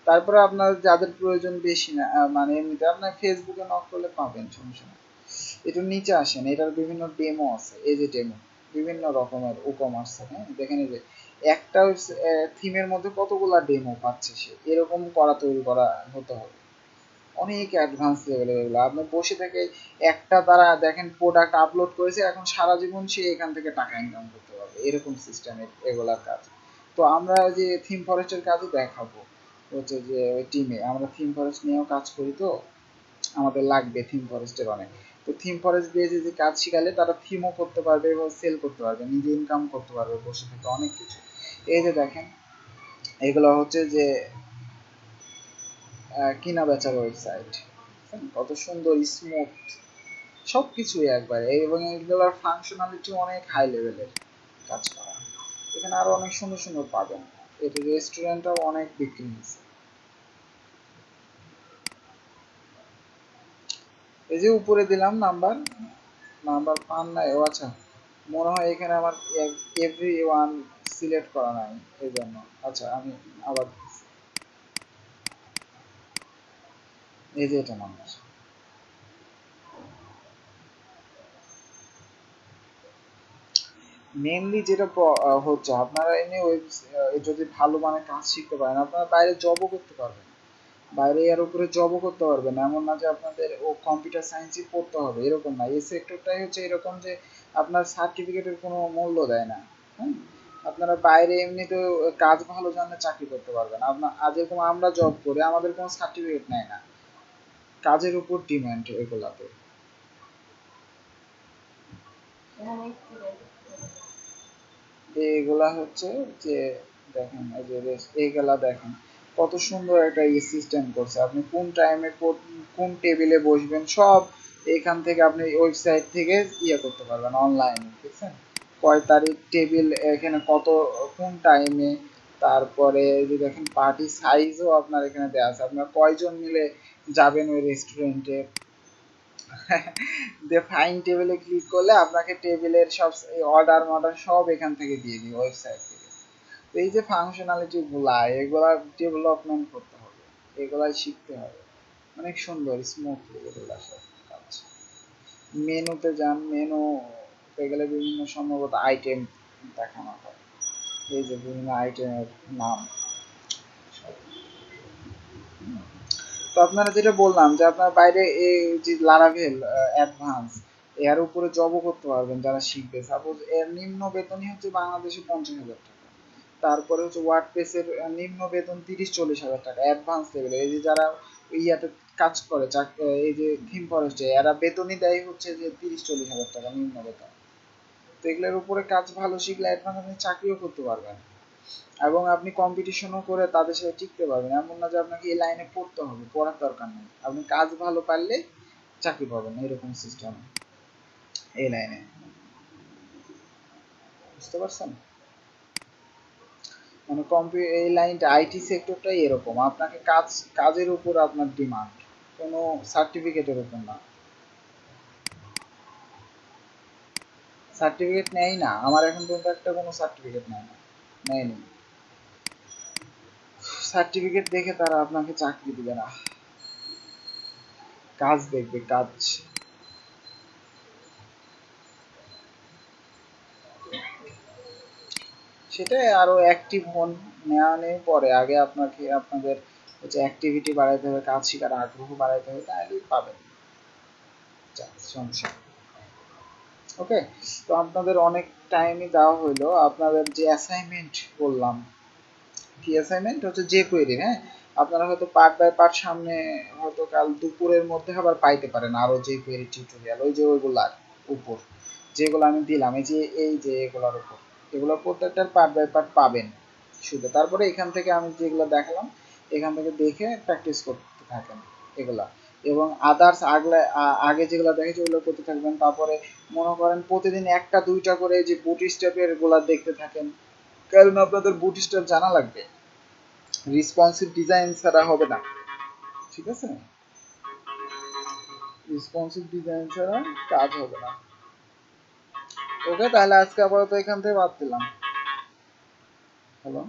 তারপরে আপনার যাদের প্রয়োজন বেশি না, মানে এমনিতে আপনার ফেসবুকে নক করলে পাবেন, সমস্যা নেই। একটু নিচে আসেন, এটার বিভিন্ন ডেমো আছে, এই যে ডেমো বিভিন্ন রকমের ই কমার্স, হ্যাঁ, দেখেন এই যে একটা থিমের মধ্যে কতগুলা ডেমো পাচ্ছে সে, এরকম করা তৈরি করা হতে হবে। অনেক অ্যাডভান্স লেভেলের এগুলো, আপনি বসে থেকে একটা তারা দেখেন প্রোডাক্ট আপলোড করেছে, এখন সারা জীবন সে এখান থেকে টাকা ইনকাম করতে পারবে, এরকম সিস্টেমের এগুলার কাজ। তো আমরা যে থিম ফরেস্টের কাজও দেখাবো, হচ্ছে যে ওই টিমে আমরা থিম ফরেস্ট নিয়েও কাজ করি, তো আমাদের লাগবে থিম ফরেস্টের অনেক। তো থিম ফরেস্ট দিয়ে যে কাজ শিখালে তারা থিমও করতে পারবে এবং সেল করতে পারবে, নিজে ইনকাম করতে পারবে বসে থেকে অনেক কিছু। এই যে দেখেন এগুলো হচ্ছে যে কিনা বেচার ওয়েবসাইট, কত সুন্দর স্মুথ সব কিছুই একবারে, এবং এগুলোর ফাংশনালিটি অনেক হাই লেভেলের কাজ করা। এখানে আরো অনেক সুন্দর সুন্দর পাবেন, এটা রেস্টুরেন্টও অনেক বিক্রি হয়েছে। এই যে উপরে দিলাম নাম্বার, নাম্বার পান নাই, ও আচ্ছা মনে হয় এখানে আমার এভরি ওয়ান সিলেক্ট করা নাই এই জন্য। আচ্ছা আমি আবার এই যে এটা নাম্বার। মেনলি যেটা হচ্ছে আপনারা এমনি ওয়েব যদি ভালো মানে কাজ শিখতে পারেন আপনারা বাইরে জবও করতে পারবেন, বাইরে এর উপরে জবও করতে পারবেন। এমন না যে আপনাদের ও কম্পিউটার সায়েন্সই পড়তে হবে এরকম না। এই সেক্টরটাই হচ্ছে এরকম যে আপনার সার্টিফিকেটের কোনো মূল্য দেয় না। হ্যাঁ, আপনারা বাইরে এমনিতেও কাজ ভালো জানলে চাকরি করতে পারবেন। আপনার আজ যেরকম আমরা জব করি আমাদের কোনো সার্টিফিকেট নেয় না, কাজের উপর ডিমান্ড এগুলাতে। এগুলা হচ্ছে যে দেখেন এই যে এইগুলা দেখেন কত সুন্দর একটা সিস্টেম করছে। আপনি কোন টাইমে কোন টেবিলে বসবেন সব এখান থেকে আপনি ওয়েবসাইট থেকে ইয়ে করতে পারবেন অনলাইনে, বুঝছেন? কয় তারিখ টেবিল এখানে কত কোন টাইমে, তারপরে যে দেখেন পার্টি সাইজও আপনার এখানে দেওয়া আছে, আপনার কয়জন মিলে যাবেন ওই রেস্টুরেন্টে। দিয়ে ফাইন টেবিলে ক্লিক করলে আপনাকে টেবিলের সব অর্ডার মর্ডার সব এখান থেকে দিয়ে দিই ওয়েবসাইট থেকে। তো এই যে ফাংশনালিটি গুলা এগুলা ডেভেলপমেন্ট করতে হবে, এগুলাই শিখতে হবে। অনেক সুন্দর স্মুথলি এগুলা সব কাজ। মেনুতে যান, মেনু গেলে বিভিন্ন সম্ভবত আইটেম দেখানো হয়, এই যে বিভিন্ন আইটেমের নাম সব। তো আপনারা যেটা বললাম যে আপনার বাইরে এই যে লারাভেল অ্যাডভান্স এর উপরে জবও করতে পারবেন যারা শিখবে। সাপোজ এর নিম্ন বেতনই হচ্ছে বাংলাদেশে 50,000 টাকা, তারপরে হচ্ছে ওয়ার্ডপ্রেসের নিম্ন বেতন 30-40 হাজার টাকা অ্যাডভান্স লেভেলে। এই যে যারা ইয়াতে কাজ করে এই যে থিম ফরেস্টে এরা বেতনই দেয় হচ্ছে যে 30-40 হাজার টাকা নিম্ন বেতন। তো এগুলোর উপরে কাজ ভালো শিখলে অ্যাডভান্স আপনি চাকরিও করতে পারবেন এবং আপনি কম্পিটিশনও করে তাদের সাথে টিকতে পারবেন। এমন না যে আপনাকে এই লাইনে পড়তে হবে, পড়ার দরকার নেই, আপনি কাজ ভালো পারলে চাকরি পাবেন, এরকম সিস্টেম এই লাইনে। বুঝতে পারছেন? মানে এই লাইনটা আইটি সেক্টরটাই এরকম, আপনাকে কাজের উপর আপনার ডিমান্ড, কোনো সার্টিফিকেটের উপর না। সার্টিফিকেট নেই না, আমার এখন পর্যন্ত একটা কোনো সার্টিফিকেট নেয় না, নেয়নি। সার্টিফিকেট দেখে তারা আপনাকে চাকরি দিবে না, কাজ দেখবে কাজ। সেটাই আরো অ্যাক্টিভ হন, নেওয়া নেই পরে, আগে আপনাকে আপনাদের হচ্ছে অ্যাক্টিভিটি বাড়াইতে হবে, কাজ শেখার আগ্রহ বাড়াইতে হবে, তাহলেই পাবেন সমস্যা। ওকে, তো আপনাদের অনেক টাইমই দেওয়া হইলো। আপনাদের যে অ্যাসাইনমেন্ট বললাম, কি অ্যাসাইনমেন্ট হচ্ছে যে কোয়েরি, হ্যাঁ আপনারা হয়তো পার্ট বাই পার্ট সামনে হয়তো কাল দুপুরের মধ্যে আবার পাইতে পারেন আরো যে কোয়েরি টিউটোরিয়াল, ওই যে ওইগুলার উপর যেগুলো আমি দিলাম, এই যে এগুলোর উপর, এগুলো প্রত্যেকটার পার্ট বাই পার্ট পাবেন শুধু। তারপরে এখান থেকে আমি যেগুলো দেখালাম এখান থেকে দেখে প্র্যাকটিস করতে থাকেন এগুলা, এবং আদার্স আগে যেগুলো দেখেছি ওগুলো করতে থাকবেন। তারপরে মনে করেন প্রতিদিন একটা দুইটা করে যে বুট স্টেপের গুলা দেখতে থাকেন, কারণ আপনাদের বুট স্টেপ জানা লাগবে, রেসপন্সিভ ডিজাইন ছাড়া হবে না, ঠিক আছে? রেসপন্সিভ ডিজাইন ছাড়া কাজ হবে না। ওকে, তাহলে আজকে আপাতত এখান থেকে বাদ দিলাম। হ্যালো।